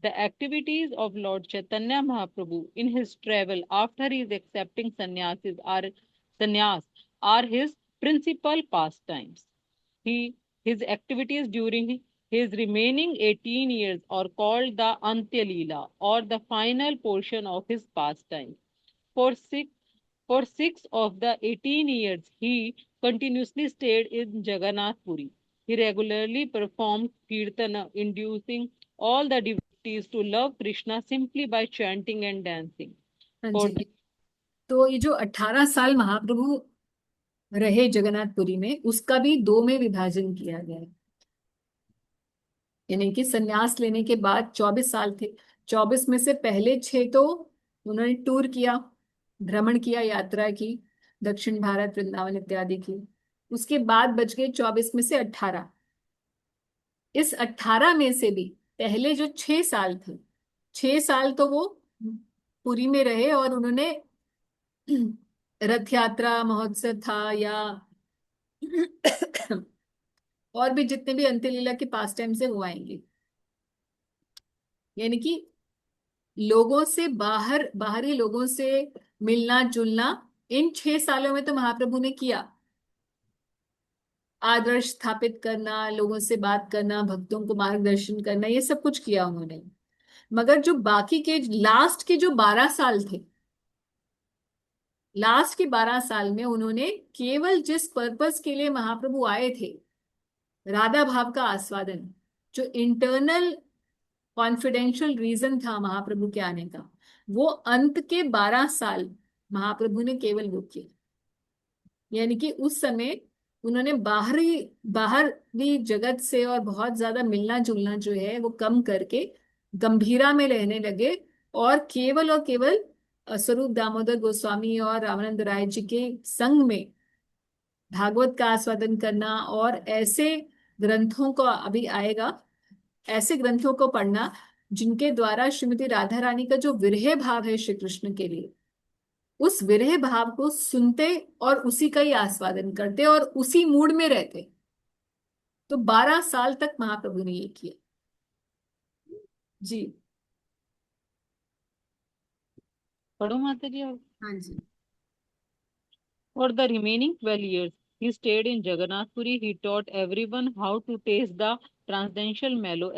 The activities of Lord Chaitanya Mahaprabhu in his travel after his accepting sannyas are his principal pastimes. His activities during his remaining 18 years are called the Antya Leela, or the final portion of his pastime. For six, for 6 of the 18 years, he continuously stayed in Jagannath Puri. He regularly performed kirtana, inducing all the devotees to love Krishna simply by chanting and dancing. हाँ For जी। तो ये जो 18 साल महाप्रभु रहे जगन्नाथपुरी में, उसका भी दो में विभाजन किया गया है। यानी कि संन्यास लेने के बाद 24 साल थे, 24 में से पहले 6 तो उन्होंने टूर किया, भ्रमण किया, यात्रा की, दक्षिण भारत, वृंदावन इत्यादि की। उसके बाद बच गए 24 में से 18। इस 18 में से भी पहले जो 6 साल थे, 6 साल तो वो पुरी में रहे और उन्होंने रथ यात्रा महोत्सव था या और भी जितने भी अंत्य लीला के पास टाइम से वो आएंगे, यानी कि लोगों से बाहर, बाहरी लोगों से मिलना जुलना इन 6 सालों में तो महाप्रभु ने किया। आदर्श स्थापित करना, लोगों से बात करना, भक्तों को मार्गदर्शन करना, ये सब कुछ किया उन्होंने। मगर जो बाकी के लास्ट के जो 12 साल थे, लास्ट के 12 साल में उन्होंने केवल जिस पर्पस के लिए महाप्रभु आए थे, राधा भाव का आस्वादन, जो इंटरनल कॉन्फिडेंशियल रीजन था महाप्रभु के आने का, वो अंत के 12 साल महाप्रभु ने केवल वो किया। यानी कि उस समय उन्होंने बाहरी जगत से और बहुत ज्यादा मिलना जुलना जो है वो कम करके गंभीरा में रहने लगे, और केवल स्वरूप दामोदर गोस्वामी और रामानंद राय जी के संग में भागवत का आस्वादन करना, और ऐसे ग्रंथों को, अभी आएगा, ऐसे ग्रंथों को पढ़ना जिनके द्वारा श्रीमती राधा रानी का जो विरह भाव है श्री कृष्ण के लिए, उस विरह भाव को सुनते और उसी का ही आस्वादन करते और उसी मूड में रहते। तो 12 साल तक महाप्रभु ने ये किया जी। पढ़ो माता जी और हाँ जी। For the remaining 12 years, he stayed in Jagannath Puri. He taught everyone how to taste the transcendental mellow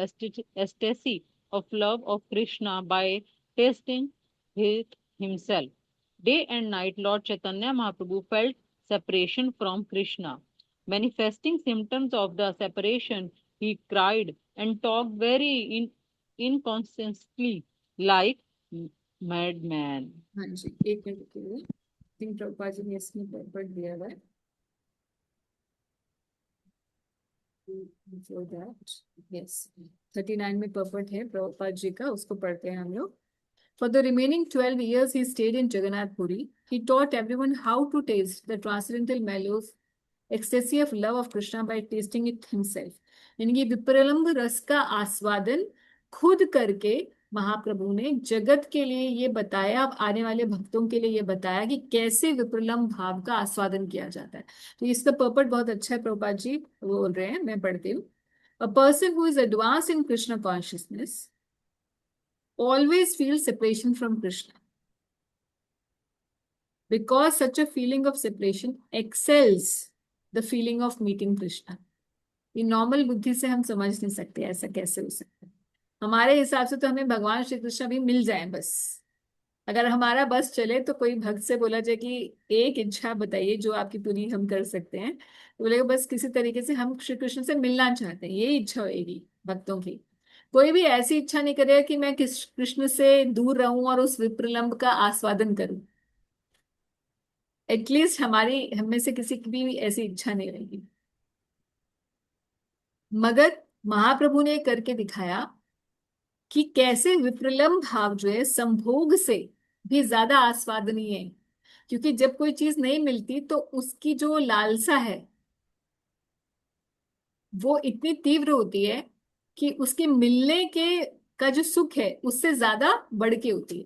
ecstasy of love of Krishna by tasting it himself. Day and night, Lord Chaitanya Mahaprabhu felt separation from Krishna. Manifesting symptoms of the separation, he cried and talked very inconsistently like madman. हाँ जी, एक minute के लिए think Prabhupada ji ने इसमें पढ़ दिया हुआ है। Before that, yes, 39 में पर्पट है प्रभुपाद जी का, उसको पढ़ते हैं हम लोग। For the remaining 12 years, he stayed in Jagannath Puri. He taught everyone how to taste the transcendental mellows, ecstasy of love of Krishna by tasting it himself. यानी कि विप्रलंब रस का आस्वादन खुद करके महाप्रभु ने जगत के लिए ये बताया, आने वाले भक्तों के लिए ये बताया कि कैसे विप्रलंब भाव का आस्वादन किया जाता है। तो इसका पर्पट बहुत अच्छा है, प्रभुपाद जी बोल रहे हैं, मैं पढ़ती हूँ। A person who is advanced in Krishna consciousness always feels separation from Krishna, because such a feeling of separation excels the feeling of meeting Krishna. ये नॉर्मल बुद्धि से हम समझ नहीं सकते ऐसा कैसे हो सकता है। हमारे हिसाब से तो हमें भगवान श्री कृष्ण भी मिल जाए बस। अगर हमारा बस चले तो कोई भक्त से बोला जाए कि एक इच्छा बताइए जो आपकी पूरी हम कर सकते हैं, तो बोलेगा बस किसी तरीके से हम श्री कृष्ण से मिलना चाहते हैं, ये इच्छा होगी भक्तों की। कोई भी ऐसी इच्छा नहीं करेगा कि मैं कृष्ण से दूर रहूं और उस विप्रलंब का आस्वादन करूं। एटलीस्ट हमारी, हम में से किसी की भी ऐसी इच्छा नहीं रहेगी। मगर महाप्रभु ने करके दिखाया कि कैसे विप्रलंब भाव जो है संभोग से भी ज्यादा आस्वादनीय है। क्योंकि जब कोई चीज नहीं मिलती तो उसकी जो लालसा है वो इतनी तीव्र होती है कि उसके मिलने के का जो सुख है उससे ज्यादा बढ़ के होती है।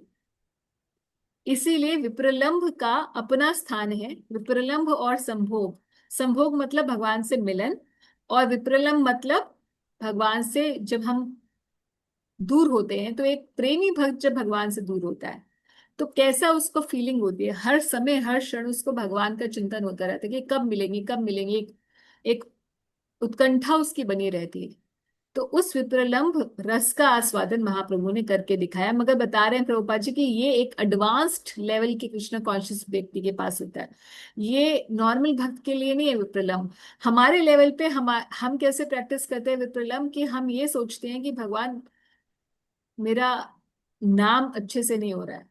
इसीलिए विप्रलंब का अपना स्थान है। विप्रलंब और संभोग, संभोग मतलब भगवान से मिलन, और विप्रलंब मतलब भगवान से जब हम दूर होते हैं। तो एक प्रेमी भक्त जब भगवान से दूर होता है तो कैसा उसको फीलिंग होती है, हर समय हर क्षण उसको भगवान का चिंतन होता रहता है कि कब मिलेंगे कब मिलेंगे, एक उत्कंठा उसकी बनी रहती है। तो उस विप्रलंब रस का आस्वादन महाप्रभु ने करके दिखाया। मगर बता रहे हैं प्रभुपाद जी कि ये एक एडवांस्ड लेवल के कृष्ण कॉन्शियस व्यक्ति के पास होता है, ये नॉर्मल भक्त के लिए नहीं है विप्रलंब। हमारे लेवल पे हम कैसे प्रैक्टिस करते हैं विप्रलंब कि हम ये सोचते हैं कि भगवान मेरा नाम अच्छे से नहीं हो रहा है,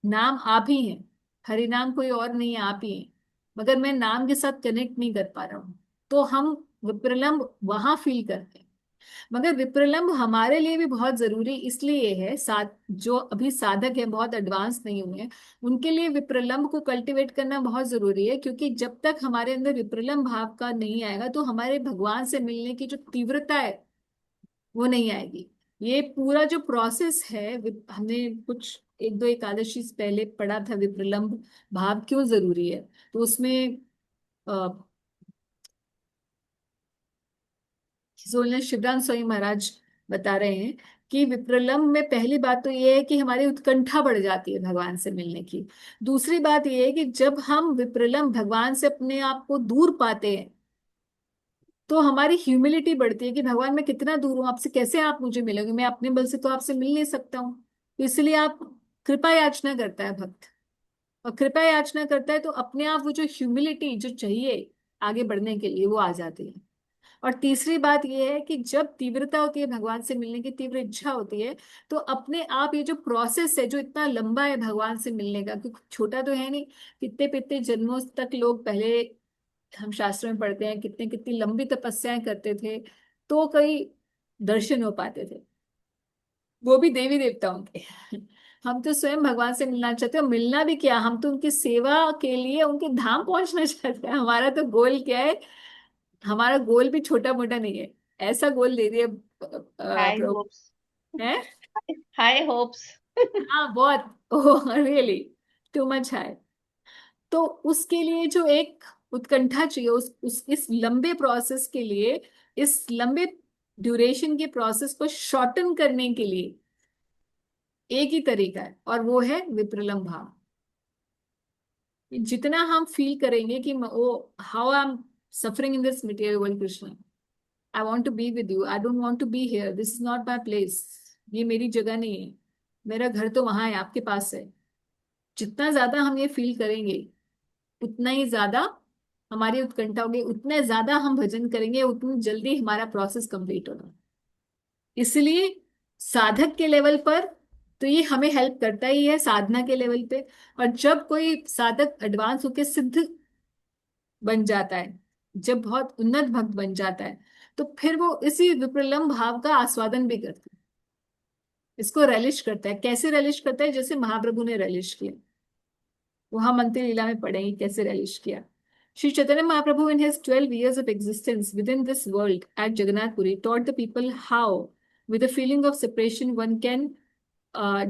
नाम आप ही हैं, हरि नाम कोई और नहीं है, आप ही हैं, मगर मैं नाम के साथ कनेक्ट नहीं कर पा रहा हूँ। तो हम विप्रलंब वहां फील करते हैं। मगर विप्रलंब हमारे लिए भी बहुत जरूरी इसलिए है, जो अभी साधक है बहुत एडवांस नहीं हुए हैं, उनके लिए विप्रलंब को कल्टीवेट करना बहुत जरूरी है, क्योंकि जब तक हमारे अंदर विप्रलंब भाव का नहीं आएगा तो हमारे भगवान से मिलने की जो तीव्रता है वो नहीं आएगी। ये पूरा जो प्रोसेस है, हमने कुछ एक दो एकादशी से पहले पढ़ा था विप्रलंब भाव क्यों जरूरी है। तो उसमें सोलने शिवराम स्वामी महाराज बता रहे हैं कि विप्रलंब में पहली बात तो ये है कि हमारी उत्कंठा बढ़ जाती है भगवान से मिलने की। दूसरी बात ये है कि जब हम विप्रलंब भगवान से अपने आप को दूर पाते हैं तो हमारी ह्यूमिलिटी बढ़ती है कि भगवान मैं कितना दूर हूं आपसे, कैसे आप मुझे मिलोगे, मैं अपने बल से तो आपसे मिल नहीं सकता हूँ। तो इसलिए आप कृपा याचना करता है भक्त, और कृपा याचना करता है तो अपने आप वो जो ह्यूमिलिटी जो चाहिए आगे बढ़ने के लिए वो आ जाती है। और तीसरी बात यह है कि जब तीव्रता होती है भगवान से मिलने की, तीव्र इच्छा होती है, तो अपने आप ये जो प्रोसेस है जो इतना लंबा है भगवान से मिलने का, क्योंकि छोटा तो है नहीं, कितने कितने जन्मों तक लोग पहले हम शास्त्रों में पढ़ते हैं कितने कितनी लंबी तपस्याएं करते थे तो कई दर्शन हो पाते थे, वो भी देवी देवताओं के। हम तो स्वयं भगवान से मिलना चाहते हैं, और मिलना भी क्या, हम तो उनकी सेवा के लिए उनके धाम पहुंचना चाहते हैं। हमारा तो गोल क्या है, हमारा गोल भी छोटा मोटा नहीं है, ऐसा गोल दे दिया हाई प्रभु होप्स। है। High hopes. हाँ बहुत, oh really too much high. तो उसके लिए जो एक उत्कंठा चाहिए, उस इस लंबे प्रोसेस के लिए, इस लंबे ड्यूरेशन के प्रोसेस को शॉर्टन करने के लिए एक ही तरीका है, और वो है विप्रलंब भाव। जितना हम फील करेंगे कि oh how I am suffering in this material world Krishna, I want to be with you, I don't want to be here, this is not my place, ये मेरी जगह नहीं है, मेरा घर तो वहां है आपके पास है। जितना ज्यादा हम ये फील करेंगे उतना ही ज्यादा हमारी उत्कंठा होगी, उतने ज्यादा हम भजन करेंगे, उतनी जल्दी हमारा प्रोसेस कंप्लीट होगा। इसलिए साधक के लेवल पर तो ये हमें हेल्प करता ही है, साधना के लेवल पे। और जब कोई साधक एडवांस होकर सिद्ध बन जाता है, जब बहुत उन्नत भक्त बन जाता है, तो फिर वो इसी विप्रलंब भाव का आस्वादन भी करता है, इसको रेलिश करता है। कैसे रेलिश करता है, जैसे महाप्रभु ने रेलिश किया, वो हम अंत्य लीला में पढ़ेंगे कैसे रेलिश किया। Shri Chaitanya Mahaprabhu in his 12 years of existence within this world at Jagannath Puri taught the people how, with a feeling of separation, one can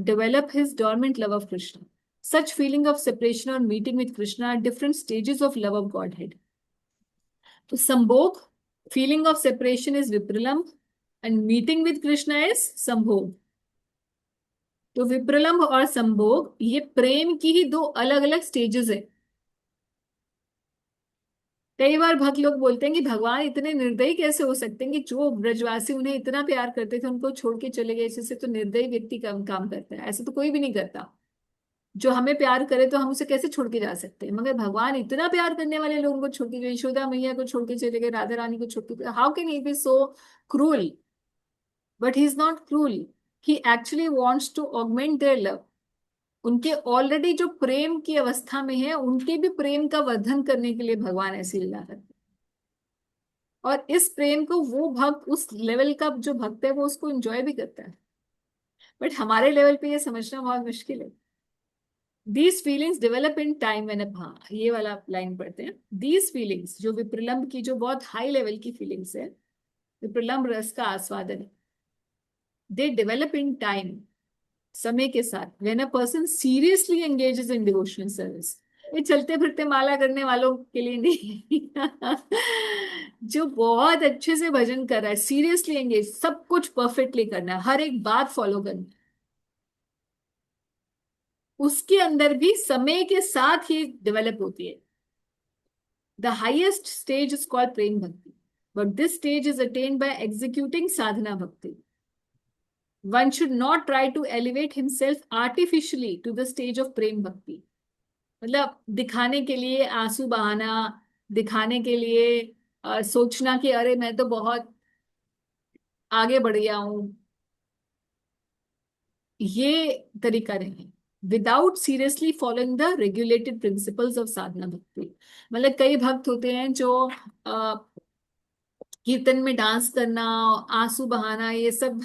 develop his dormant love of Krishna. Such feeling of separation or meeting with Krishna are different stages of love of Godhead. तो संभोग, feeling of separation is vipralamb and meeting with Krishna is संभोग। तो विप्रलंब और संभोग ये प्रेम की ही दो अलग अलग स्टेजेस है। कई बार भक्त लोग बोलते हैं कि भगवान इतने निर्दयी कैसे हो सकते हैं कि जो ब्रजवासी उन्हें इतना प्यार करते थे उनको छोड़ के चले गए, इससे तो निर्दयी व्यक्ति काम करता है, ऐसा तो कोई भी नहीं करता। जो हमें प्यार करे तो हम उसे कैसे छोड़ के जा सकते हैं, मगर भगवान इतना प्यार करने वाले लोगों को छोड़ के गए, यशोदा मैया को छोड़ के चले गए, राधा रानी को छोड़ के, how can he be so cruel. But he is not cruel, he actually wants to augment their love. उनके ऑलरेडी जो प्रेम की अवस्था में है उनके भी प्रेम का वर्धन करने के लिए भगवान ऐसी लीला करते हैं। और इस प्रेम को वो भक्त, उस लेवल का जो भक्त है वो उसको एंजॉय भी करता है। बट हमारे लेवल पे ये समझना बहुत मुश्किल है। These feelings develop in time when, हाँ ये वाला लाइन पढ़ते हैं। दीज फीलिंग्स जो विप्रलंब की जो बहुत हाई लेवल की फीलिंग्स है, विप्रलंब रस का आस्वादन है, दे डेवलप इन टाइम, समय के साथ, when a person seriously engages in devotional service. ये चलते फिरते माला करने वालों के लिए नहीं। जो बहुत अच्छे से भजन कर रहा है, सीरियसली एंगेज, सब कुछ परफेक्टली करना है, हर एक बात फॉलो करना है, उसके अंदर भी समय के साथ ही डेवलप होती है। The highest stage is called prem bhakti, but this stage is attained by executing sadhana bhakti. One should not try to elevate himself artificially to the stage of प्रेम भक्ति। मतलब दिखाने के लिए आंसू बहाना, दिखाने के लिए सोचना कि अरे मैं तो बहुत आगे बढ़ गया हूं, ये तरीका नहीं है। Without seriously following the regulated principles of sadhana bhakti. मतलब कई भक्त होते हैं जो कीर्तन में डांस करना, आंसू बहाना, ये सब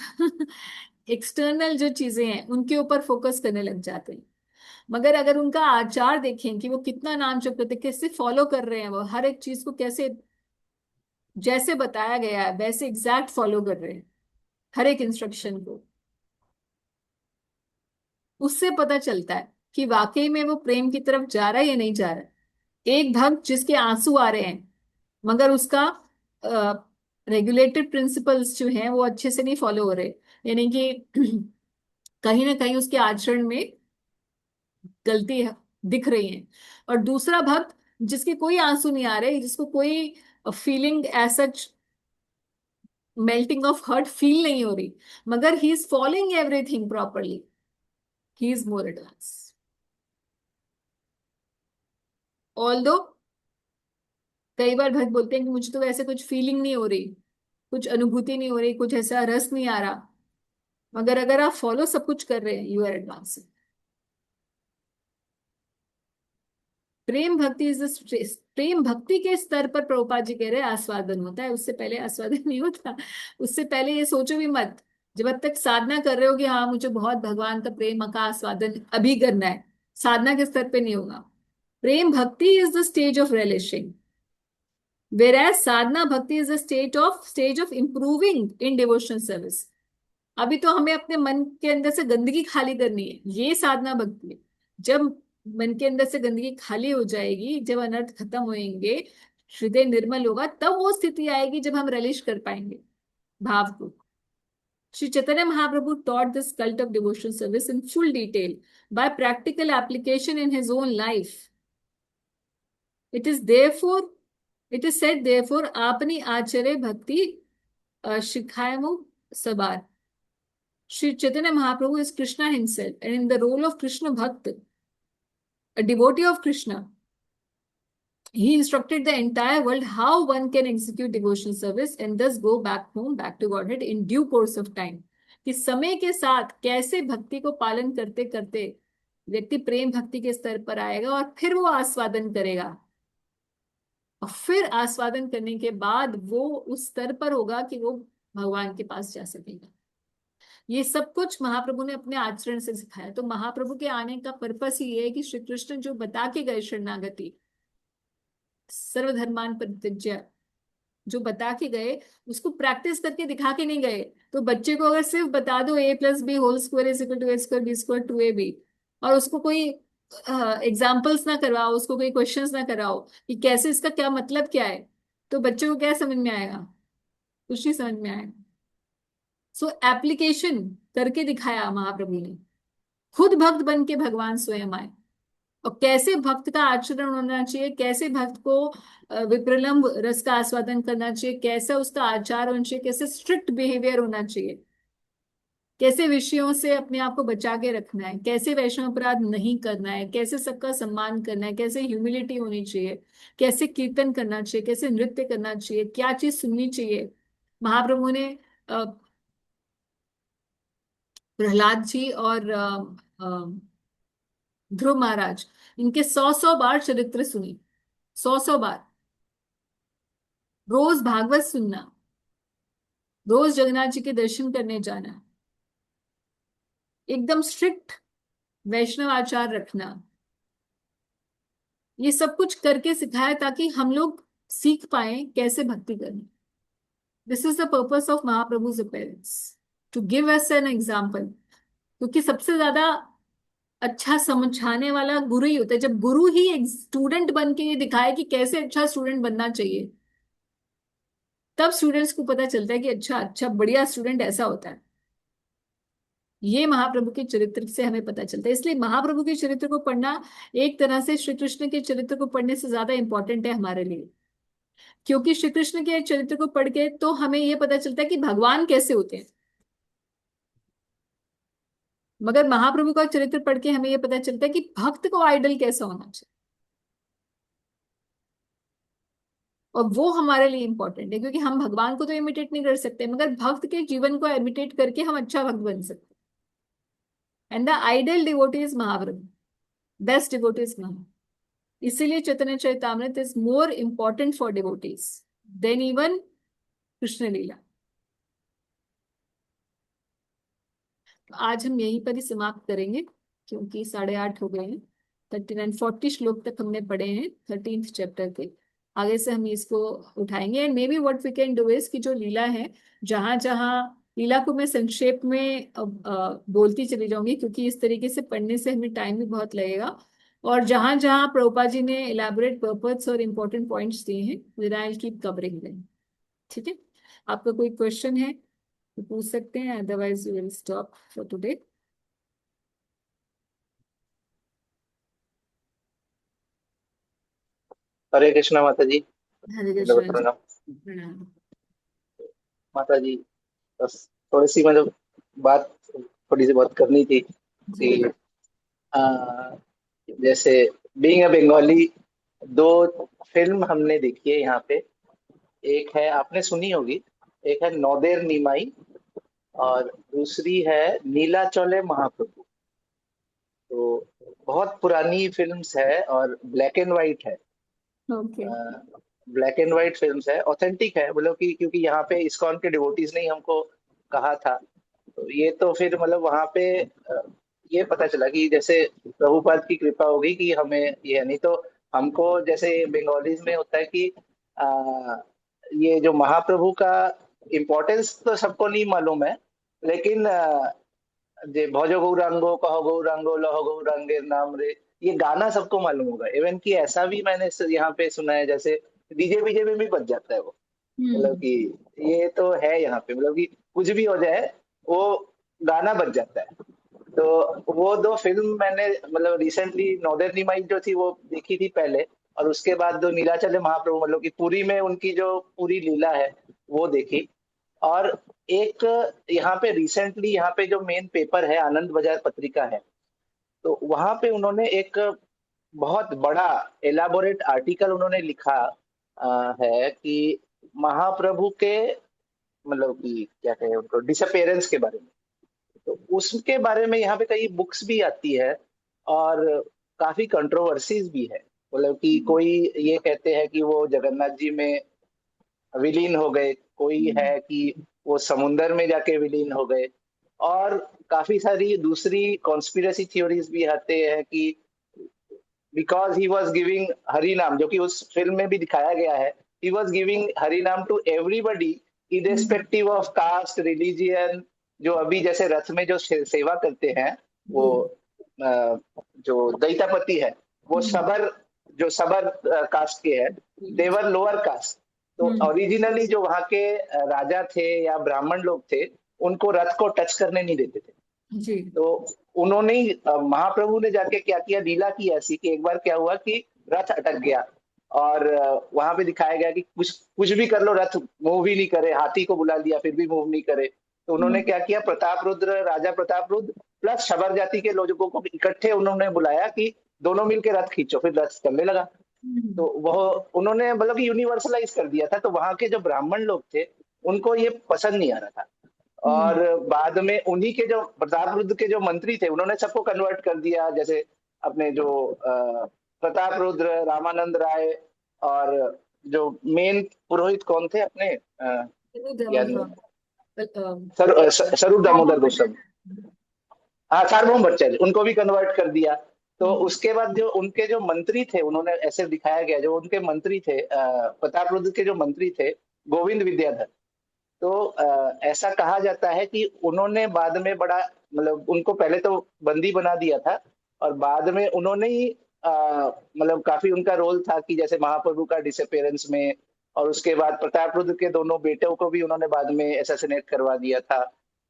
एक्सटर्नल जो चीजें हैं उनके ऊपर फोकस करने लग जाते हैं। मगर अगर उनका आचार देखें कि वो कितना नाम जप करते, कैसे फॉलो कर रहे हैं, वो हर एक चीज को कैसे जैसे बताया गया है वैसे एग्जैक्ट फॉलो कर रहे हैं हर एक इंस्ट्रक्शन को, उससे पता चलता है कि वाकई में वो प्रेम की तरफ जा रहा है या नहीं जा रहा है। एक भक्त जिसके आंसू आ रहे हैं मगर उसका रेगुलेटेड प्रिंसिपल्स जो हैं वो अच्छे से नहीं फॉलो हो रहे, यानी कि कहीं ना कहीं उसके आचरण में गलती दिख रही है। और दूसरा भक्त जिसके कोई आंसू नहीं आ रहे, जिसको कोई फीलिंग ऐसा मेल्टिंग ऑफ हार्ट फील नहीं हो रही, मगर he is following everything properly, he is more advance. Although कई बार भक्त बोलते हैं कि मुझे तो वैसे कुछ फीलिंग नहीं हो रही, कुछ अनुभूति नहीं हो रही, कुछ ऐसा रस नहीं आ रहा, मगर अगर आप फॉलो सब कुछ कर रहे हैं you are advancing. Prem bhakti is प्रेम भक्ति के स्तर पर प्रभुपाद जी कह रहे हैं आस्वादन होता है, उससे पहले आस्वादन नहीं होता। उससे पहले ये सोचो भी मत, जब तक साधना कर रहे हो कि हाँ मुझे बहुत भगवान का प्रेम का आस्वादन अभी करना है, साधना के स्तर पे नहीं होगा। Prem bhakti is the stage of relishing, whereas sadhana bhakti is the stage of improving in devotional service. अभी तो हमें अपने मन के अंदर से गंदगी खाली करनी है, ये साधना भक्ति है। जब मन के अंदर से गंदगी खाली हो जाएगी, जब अनर्थ खत्म होएंगे, हृदय निर्मल होगा, तब वो स्थिति आएगी जब हम रिलीज कर पाएंगे भाव को। Shri Chaitanya Mahaprabhu taught this cult of devotional service in full detail by practical application in his own life. It is therefore, it is said therefore, आपनी आचरे भक्ति शिखाएमु सबार। Sri Chaitanya Mahaprabhu is Krishna himself, and in the role of Krishna Bhakt, a devotee of Krishna, he instructed the entire world how one can execute devotional service and thus go back home, back to Godhead in due course of time. कि समय के साथ कैसे भक्ति को पालन करते करते व्यक्ति प्रेम भक्ति के स्तर पर आएगा और फिर वो आस्वादन करेगा, और फिर आस्वादन करने के बाद वो उस स्तर पर होगा कि वो भगवान के पास जा सकेगा। ये सब कुछ महाप्रभु ने अपने आचरण से सिखाया। तो महाप्रभु के आने का पर्पस ही है कि श्री कृष्ण जो बता के गए शरणागति, सर्वधर्मान परित्यज्य, जो बता के गए उसको प्रैक्टिस करके दिखा के नहीं गए। तो बच्चे को अगर सिर्फ बता दो a+b² is equal to a² b² 2ab, और उसको कोई एग्जाम्पल्स ना करवाओ, उसको कोई क्वेश्चंस ना कराओ कि कैसे इसका क्या मतलब क्या है, तो बच्चे को क्या समझ में आएगा? कुछ नहीं समझ में आएगा। सो एप्लीकेशन करके दिखाया महाप्रभु ने, खुद भक्त बन के भगवान स्वयं आए, और कैसे भक्त का आचरण होना चाहिए, कैसे भक्त को विप्रलंब रस का आस्वादन करना चाहिए, कैसा उसका आचार होना चाहिए, कैसे स्ट्रिक्ट बिहेवियर होना चाहिए, कैसे विषयों से अपने आप को बचा के रखना है, कैसे वैष्णव अपराध नहीं करना है, कैसे सबका सम्मान करना है, कैसे ह्यूमिलिटी होनी चाहिए, कैसे कीर्तन करना चाहिए, कैसे नृत्य करना चाहिए, क्या चीज सुननी चाहिए। महाप्रभु ने प्रहलाद जी और ध्रुव महाराज, इनके 100 बार चरित्र सुनी, 100 बार। रोज भागवत सुनना, रोज जगन्नाथ जी के दर्शन करने जाना, एकदम स्ट्रिक्ट वैष्णव आचार रखना, ये सब कुछ करके सिखाया ताकि हम लोग सीख पाए कैसे भक्ति करनी। This is the purpose of Mahaprabhu's appearance, to give us an example. क्योंकि सबसे ज्यादा अच्छा समझाने वाला गुरु ही होता है। जब गुरु ही एक स्टूडेंट बन के ये दिखाए कि कैसे अच्छा स्टूडेंट बनना चाहिए, तब स्टूडेंट्स को पता चलता है कि अच्छा अच्छा बढ़िया स्टूडेंट ऐसा होता है। ये महाप्रभु के चरित्र से हमें पता चलता है। इसलिए महाप्रभु के चरित्र को पढ़ना एक तरह से श्री कृष्ण के चरित्र को पढ़ने से ज्यादा इंपॉर्टेंट है हमारे लिए, क्योंकि श्री कृष्ण के चरित्र को पढ़ के तो हमें यह पता चलता है कि भगवान कैसे होते हैं, मगर महाप्रभु का चरित्र पढ़ के हमें यह पता चलता है कि भक्त को आइडल कैसा होना चाहिए, और वो हमारे लिए इंपॉर्टेंट है। क्योंकि हम भगवान को तो इमिटेट नहीं कर सकते, मगर भक्त के जीवन को इमिटेट करके हम अच्छा भक्त बन सकते हैं। And the ideal devotee is Mahaprabhu, best devotee is Mahaprabhu. इसीलिए Chaitanya Charitamrita is more important for devotees than even Krishna lila. तो आज हम यहीं पर ही समाप्त करेंगे क्योंकि 8:30 हो गए हैं। 39-40 श्लोक तक हमने पढ़े हैं 13th चैप्टर के। आगे से हम इसको उठाएंगे and maybe what we can do is कि जो लीला है, जहां जहां लीला को मैं संक्षेप में बोलती चली जाऊंगी क्योंकि इस तरीके से पढ़ने से हमें टाइम भी बहुत लगेगा। और जहां जहां प्रभुपाद जी ने इलेबोरेट पर्पस और इम्पोर्टेंट पॉइंट्स दिए हैं, then I will keep covering them. ठीक है, आपका कोई क्वेश्चन है तो पूछ सकते हैं, otherwise we will stop for today. Hare Krishna माता जी। हरे दंडवत कृष्ण जी। प्रणाम। प्रणाम। माता जी, बस थोड़ी सी मतलब बात थोड़ी सी बात करनी थी जी कि आ, जैसे बीइंग अ बंगाली, दो फिल्म हमने देखी है यहाँ पे। एक है, आपने सुनी होगी, एक है नौदेर निमाई और दूसरी है नीलाचले महाप्रभु। तो बहुत पुरानी फिल्म्स है और ब्लैक एंड वाइट है। Okay. Black and white films है, ऑथेंटिक है, मतलब कि क्योंकि यहाँ पे इस्कॉन के डिवोटीज ने ही हमको कहा था। तो ये तो फिर मतलब वहाँ पे ये पता चला कि जैसे प्रभुपाद की कृपा होगी कि हमें ये, नहीं तो हमको जैसे बंगालीज में होता है कि अ, ये जो महाप्रभु का इम्पोर्टेंस तो सबको नहीं मालूम है, लेकिन जे भजो गौरांगो कहो गौरांगो लहो गौरांगे नाम रे, ये गाना सबको मालूम होगा। इवन कि ऐसा भी मैंने यहाँ पे सुना है, जैसे डीजे बीजे में भी बज जाता है वो। मतलब हम्म। कि ये तो है यहाँ पे, मतलब कि कुछ भी हो जाए वो गाना बज जाता है। तो वो दो फिल्म मैंने मतलब रिसेंटली नौदेर निमाई जो थी वो देखी थी पहले, और उसके बाद जो नीलाचले महाप्रभु, मतलब कि पुरी में उनकी जो पूरी लीला है वो देखी। और एक यहाँ पे रिसेंटली, यहाँ पे जो मेन पेपर है आनंद बाजार पत्रिका है, तो वहां पे उन्होंने एक बहुत बड़ा एलाबोरेट आर्टिकल उन्होंने लिखा है कि महाप्रभु के मतलब कि क्या कहें उनको डिसअपेरेंस के बारे में। तो उसके बारे में यहाँ पे कई बुक्स भी आती है और काफी कंट्रोवर्सीज भी है। मतलब कि कोई ये कहते हैं कि वो जगन्नाथ जी में विलीन हो गए, कोई है कि वो समुंदर में जाके विलीन हो गए, और काफी सारी दूसरी कॉन्स्पिरेसी थ्योरीज भी आते हैं कि because he was giving Hari नाम, जो कि उस फिल्म में भी दिखाया गया है, ही वॉज गिविंग हरि नाम to everybody irrespective of caste religion. जो अभी जैसे रथ में जो सेवा करते हैं वो जो दैतापति है, वो सबर, जो सबर कास्ट के है, देवर लोअर कास्ट। तो ओरिजिनली जो वहाँ के राजा थे या ब्राह्मण लोग थे, उनको रथ को टच करने नहीं देते थे। जी। तो उन्होंने ही महाप्रभु ने जाके क्या किया, लीला की ऐसी कि एक बार क्या हुआ कि रथ अटक गया, और वहां पे दिखाया गया कि कुछ कुछ भी कर लो रथ मूव ही नहीं करे, हाथी को बुला दिया फिर भी मूव नहीं करे। तो उन्होंने क्या किया, प्रताप रुद्र, राजा प्रताप रुद्र प्लस शबर जाति के लोगों को इकट्ठे उन्होंने बुलाया कि दोनों मिलके रथ खींचो, फिर रथ चलने लगा। तो वह उन्होंने मतलब यूनिवर्सलाइज कर दिया था। तो वहां के जो ब्राह्मण लोग थे उनको ये पसंद नहीं आ रहा था, और बाद में उन्हीं के जो प्रताप रुद्र के जो मंत्री थे उन्होंने सबको कन्वर्ट कर दिया। जैसे अपने जो प्रताप रुद्र, रामानंद राय, और जो मेन पुरोहित कौन थे अपने याद नहीं, स्वरूप दामोदर गोस्वामी, हाँ सार्वभौम भट्टाचार्य, उनको भी कन्वर्ट कर दिया। तो उसके बाद जो उनके जो मंत्री थे, उन्होंने ऐसे दिखाया गया, जो उनके मंत्री थे प्रताप रुद्र के जो मंत्री थे गोविंद विद्याधर, तो ऐसा कहा जाता है कि उन्होंने बाद में बड़ा मतलब उनको पहले तो बंदी बना दिया था, और बाद में उन्होंने ही मतलब काफी उनका रोल था कि जैसे महाप्रभु का डिसअपेरेंस में, और उसके बाद प्रताप रुद्र के दोनों बेटों को भी उन्होंने बाद में असैसिनेट करवा दिया था।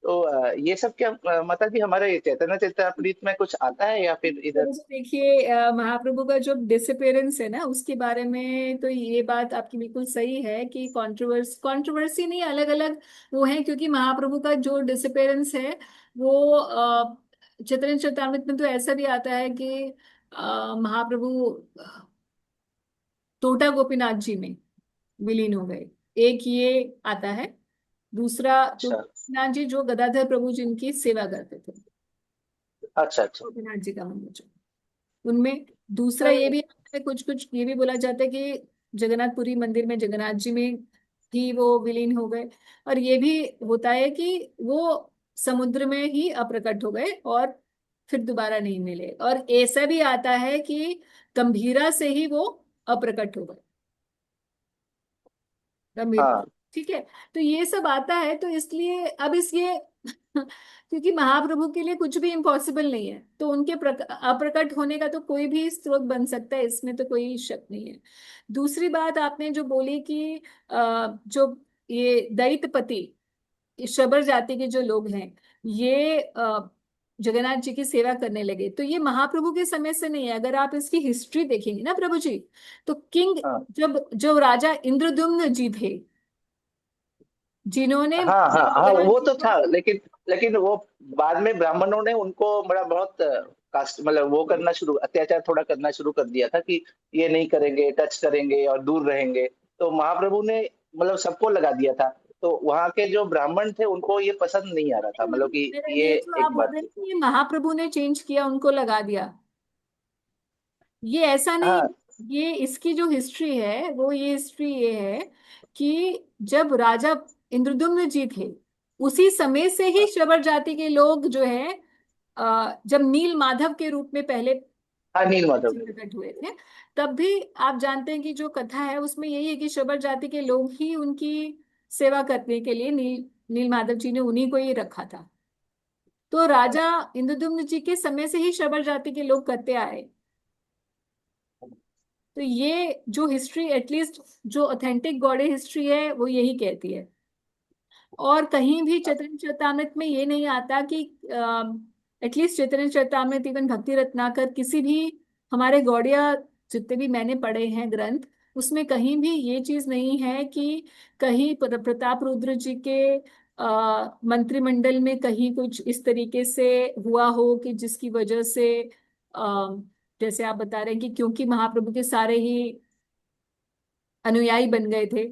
तो ये सब क्या माता जी हमारे चैतन्य चेतामृत में कुछ आता है या फिर इधर? तो देखिए, महाप्रभु का जो डिसअपेरेंस है ना, उसके बारे में तो ये बात आपकी बिल्कुल सही है कि कंट्रोवर्सी नहीं, अलग अलग वो है, क्योंकि महाप्रभु का जो डिसअपेरेंस है वो चैतन्य चरितामृत में तो ऐसा भी आता है कि महाप्रभु टोटा गोपीनाथ जी में विलीन हो गए। एक ये आता है। दूसरा तो अच्छा गोपीनाथ जी जो गदाधर प्रभु जिनकी सेवा करते थे, अच्छा अच्छा। गोपीनाथ जी का मंदिर जो उनमें। दूसरा ये भी आता है, कुछ कुछ ये भी बोला जाता है कि जगन्नाथपुरी मंदिर में जगन्नाथ जी में ही वो विलीन हो गए। और ये भी होता है कि वो समुद्र में ही अप्रकट हो गए और फिर दोबारा नहीं मिले। और ऐसा भी आता है कि गंभीरा से ही वो अप्रकट हो गए, गंभीर। हाँ ठीक है। तो ये सब आता है, तो इसलिए अब इस ये क्योंकि महाप्रभु के लिए कुछ भी इम्पॉसिबल नहीं है, तो उनके अप्रकट होने का तो कोई भी स्रोत बन सकता है, इसमें तो कोई शक नहीं है। दूसरी बात आपने जो बोली कि जो ये दैत्यपति, ये शबर जाति के जो लोग हैं, ये जगन्नाथ जी की सेवा करने लगे, तो ये महाप्रभु के समय से नहीं है। अगर आप इसकी हिस्ट्री देखेंगे ना प्रभु जी, तो किंग, हाँ जब जो राजा इंद्रद्युम्न जी थे, जिन्होंने हाँ हाँ हाँ, जगन्नाथ वो जी तो को, था, लेकिन लेकिन वो बाद में ब्राह्मणों ने उनको बड़ा बहुत कास्ट मतलब वो करना शुरू, अत्याचार थोड़ा करना शुरू कर दिया था कि ये नहीं करेंगे, टच करेंगे और दूर रहेंगे। तो महाप्रभु ने मतलब सबको लगा दिया था। तो वहां के जो ब्राह्मण थे उनको ये पसंद नहीं आ रहा था, मतलब कि मेरा ये ये जो आप एक बोल बात रहे थी। हैं कि ये महाप्रभु ने चेंज किया, उनको लगा दिया, ये ऐसा नहीं। हाँ ये इसकी जो हिस्ट्री है, वो ये हिस्ट्री ये है कि जब राजा इंद्रद्युम्न जी थे, उसी समय से ही हाँ शबर जाति के लोग जो है, जब नील माधव के रूप में पहले हाँ, नील माधव ने। प्रकट हुए थे, तब भी आप जानते हैं कि जो कथा है उसमें यही है कि शबर जाति के लोग ही उनकी सेवा करने के लिए नील माधव जी ने उन्हीं को ही रखा था। तो राजा इंद्रद्युम्न जी के समय से ही शबर जाति के लोग करते आए। तो ये जो हिस्ट्री, एटलीस्ट जो ऑथेंटिक गौड़े हिस्ट्री है, वो यही कहती है। और कहीं भी चैतन्य चरितामृत में ये नहीं आता कि, एटलीस्ट चैतन्य चरितामृत, इवन भक्ति रत्नाकर, किसी भी हमारे गौड़िया जितने भी मैंने पढ़े हैं ग्रंथ, उसमें कहीं भी ये चीज नहीं है कि कहीं प्रताप रुद्र जी के मंत्रिमंडल में कहीं कुछ इस तरीके से हुआ हो कि जिसकी वजह से, अ, जैसे आप बता रहे हैं कि क्योंकि महाप्रभु के सारे ही अनुयायी बन गए थे,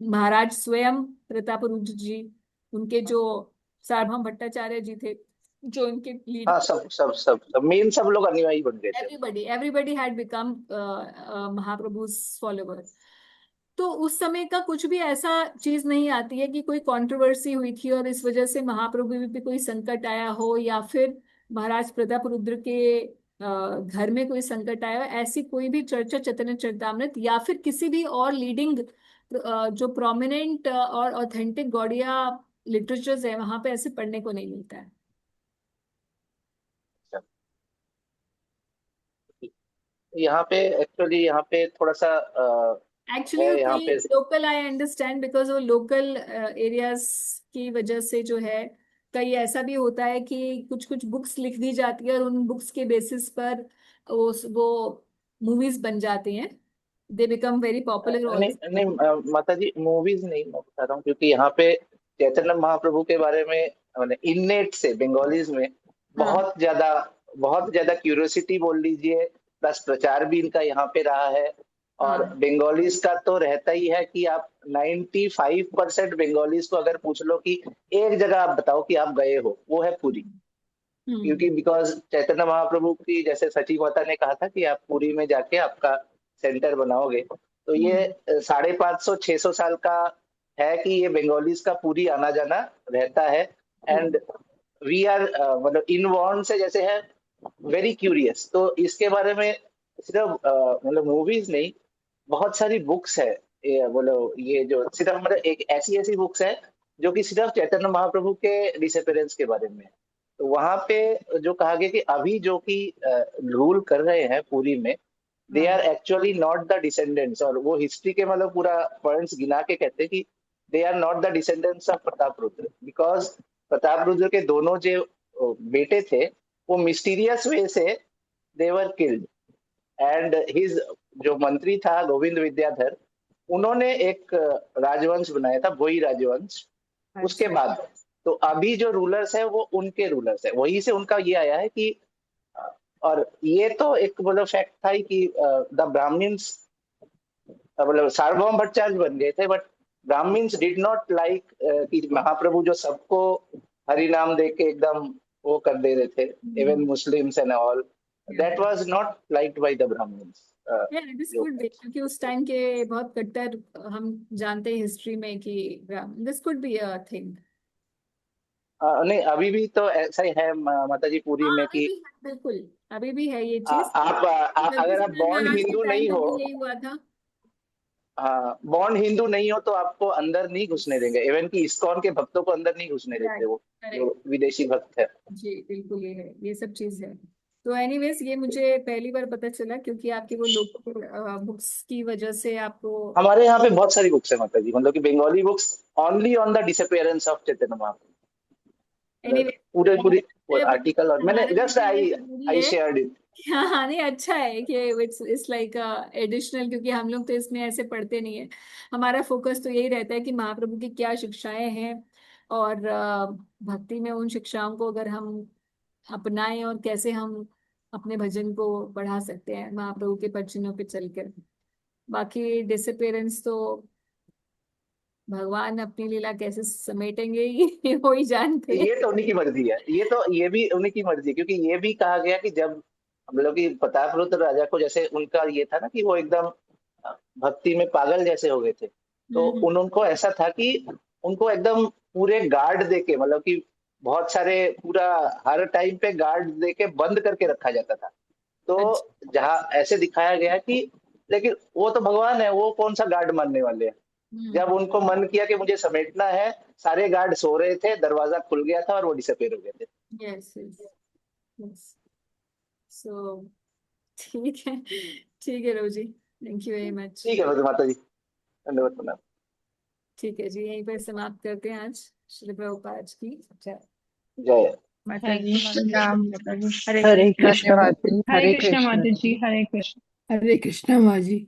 महाराज स्वयं प्रताप रुद्र जी, उनके जो सार्वभौम भट्टाचार्य जी थे, जो उनके लीड, हाँ, सब मेन सब लोग अनुयायी बन गए थे। Everybody had become Mahaprabhu follower. तो उस समय का कुछ भी ऐसा चीज नहीं आती है कि कोई कंट्रोवर्सी हुई थी और इस वजह से महाप्रभु पे कोई संकट आया हो, या फिर महाराज प्रताप रुद्र के घर में कोई संकट आया हो। ऐसी कोई भी चर्चा चैतन्य चरितामृत या फिर किसी भी और लीडिंग जो प्रोमिनेंट और ऑथेंटिक गौड़िया लिटरेचर्स है, वहां पे ऐसे पढ़ने को नहीं मिलता है। यहाँ पे एक्चुअली यहाँ पे थोड़ा सा एक्चुअली वो है यहाँ कई पे। लोकल, आई अंडरस्टैंड, बिकॉज वो लोकल एरियाज की वजह से जो है, कई ऐसा भी होता है कि कुछ कुछ बुक्स लिख दी जाती है और उन बुक्स के बेसिस पर वो मूवीज बन जाती हैं, दे बिकम वेरी पॉपुलर नहीं ऑल्सो। नहीं, माता जी मूवीज नहीं मैं बता रहा हूँ, क्योंकि यहाँ पे चैतन्य महाप्रभु के बारे में मैंने इननेट से बंगालीज में हाँ बहुत ज्यादा क्यूरियोसिटी बोल लीजिए, प्लस प्रचार भी इनका यहाँ पे रहा है। और हाँ। बंगालीज का तो रहता ही है कि आप 95% बंगालीज को अगर पूछ लो कि एक जगह आप बताओ कि आप गए हो, वो है पुरी। हम्म। क्योंकि बिकॉज चैतन्य महाप्रभु की, जैसे सची माता ने कहा था कि आप पुरी में जाके आपका सेंटर बनाओगे, तो ये हम्म। 550-600 साल का है कि ये बंगालीज का पूरी आना जाना रहता है। एंड वी आर मतलब इनबॉर्न से जैसे है वेरी क्यूरियस। तो इसके बारे में सिर्फ मतलब मूवीज नहीं, बहुत सारी बुक्स है। ये बोलो, ये जो सिर्फ मतलब एक ऐसी ऐसी बुक्स है जो कि सिर्फ चैतन्य महाप्रभु के डिसअपीयरेंस के बारे में है। तो वहां पे जो कहा गया कि अभी जो कि रूल कर रहे हैं पूरी में, दे हाँ। Are actually not the descendants. और वो हिस्ट्री के मतलब पूरा पॉइंट्स गिना के कहते हैं कि they are not the descendants of Pratap Rudra, because Pratap Rudra के दोनों जो बेटे थे, वो मिस्टीरियस वे से they were killed. And his जो मंत्री था गोविंद विद्याधर, उन्होंने एक राजवंश बनाया था, भोई राजवंश। उसके अच्छा। बाद तो अभी जो रूलर्स है वो उनके रूलर्स है, वहीं से उनका ये आया है कि और ये तो एक मतलब फैक्ट था ही कि द ब्राह्मण्स मतलब सार्वभौम भट्टाचार्य बन गए थे, but Brahmins did not like कि महाप्रभु जो सबको हरि नाम दे के एकदम वो कर दे रहे थे, even Muslims and all, that was not liked by the Brahmins. This जो कुड बी, क्योंकि उस टाइम के बहुत कट्टर हम जानते हैं हिस्ट्री में कि this could be a thing. नहीं, अभी भी तो ऐसा ही है माता जी पुरी हाँ में अभी कि भी है, बिल्कुल अभी भी है ये चीज। अगर आप जगदीश बॉर्न महाराज के हिंदू टाइम नहीं पे हो, भी यही हुआ था। हाँ बॉर्न हिंदू नहीं हो तो आपको अंदर नहीं घुसने देंगे। इवन कि इस्कॉन के भक्तों को अंदर नहीं घुसने देते राइट, वो, जो करेक्ट। विदेशी भक्त है। जी बिल्कुल, ये है, ये सब चीज है। तो एनीवेज ये मुझे पहली बार पता चला, क्योंकि आपकी वो लोकल बुक्स की वजह से आपको। हमारे यहाँ पे बहुत सारी बुक्स है माता जी, मतलब कि Bengali books only on the disappearance of Chaitanya Mahaprabhu, मतलब एनीवेज पूरे पूरी आर्टिकल, और मैंने हमारे लिए जस्ट भी ये आई जरूरी आई है। Shared it. हाँ हाँ, नहीं अच्छा है कि इट्स लाइक एडिशनल, क्योंकि हम लोग तो इसमें ऐसे पढ़ते नहीं है। हमारा फोकस तो यही रहता है कि महाप्रभु की क्या शिक्षाएं हैं, और भक्ति में उन शिक्षाओं को अगर हम अपनाएं, और कैसे हम अपने भजन को बढ़ा सकते हैं महाप्रभु के पचनों पे चलकर। बाकी डिसअपियरेंस तो भगवान अपनी लीला कैसे समेटेंगे ये वो ही जानते हैं। ये तो उन्हीं की मर्जी है, ये भी उन्हीं की मर्जी है, क्योंकि ये भी कहा गया कि जब मतलब कि प्रतापरुद्र राजा को, जैसे उनका ये था ना कि वो एकदम भक्ति में पागल जैसे हो गए थे, तो हम्म। उनको ऐसा था कि उनको एकदम पूरे गार्ड देके, मतलब कि बहुत सारे पूरा हर टाइम पे गार्ड देके बंद करके रखा जाता था। तो अच्छा। जहाँ ऐसे दिखाया गया कि, लेकिन वो तो भगवान है, वो कौन सा गार्ड मानने वाले हैं। जब हम्म। उनको मन किया कि मुझे समेटना है, सारे गार्ड सो रहे थे, दरवाजा खुल गया था और वो डिसअपेयर हो गए थे। Yes yes yes. सो ठीक है, ठीक है रोजी, थैंक यू वेरी मच। ठीक है माता जी, धन्यवाद प्रणाम। ठीक है जी, यहीं पर समाप्त करते हैं आज श्री प्रभुपाद की जय जय। माता जी। प्रणाम माता जी। हरे कृष्ण। कृष्ण धन्यवाद जी, हरे हरे कृष्ण कृष्ण। माता जी, हरे कृष्ण। हरे कृष्ण माँ जी।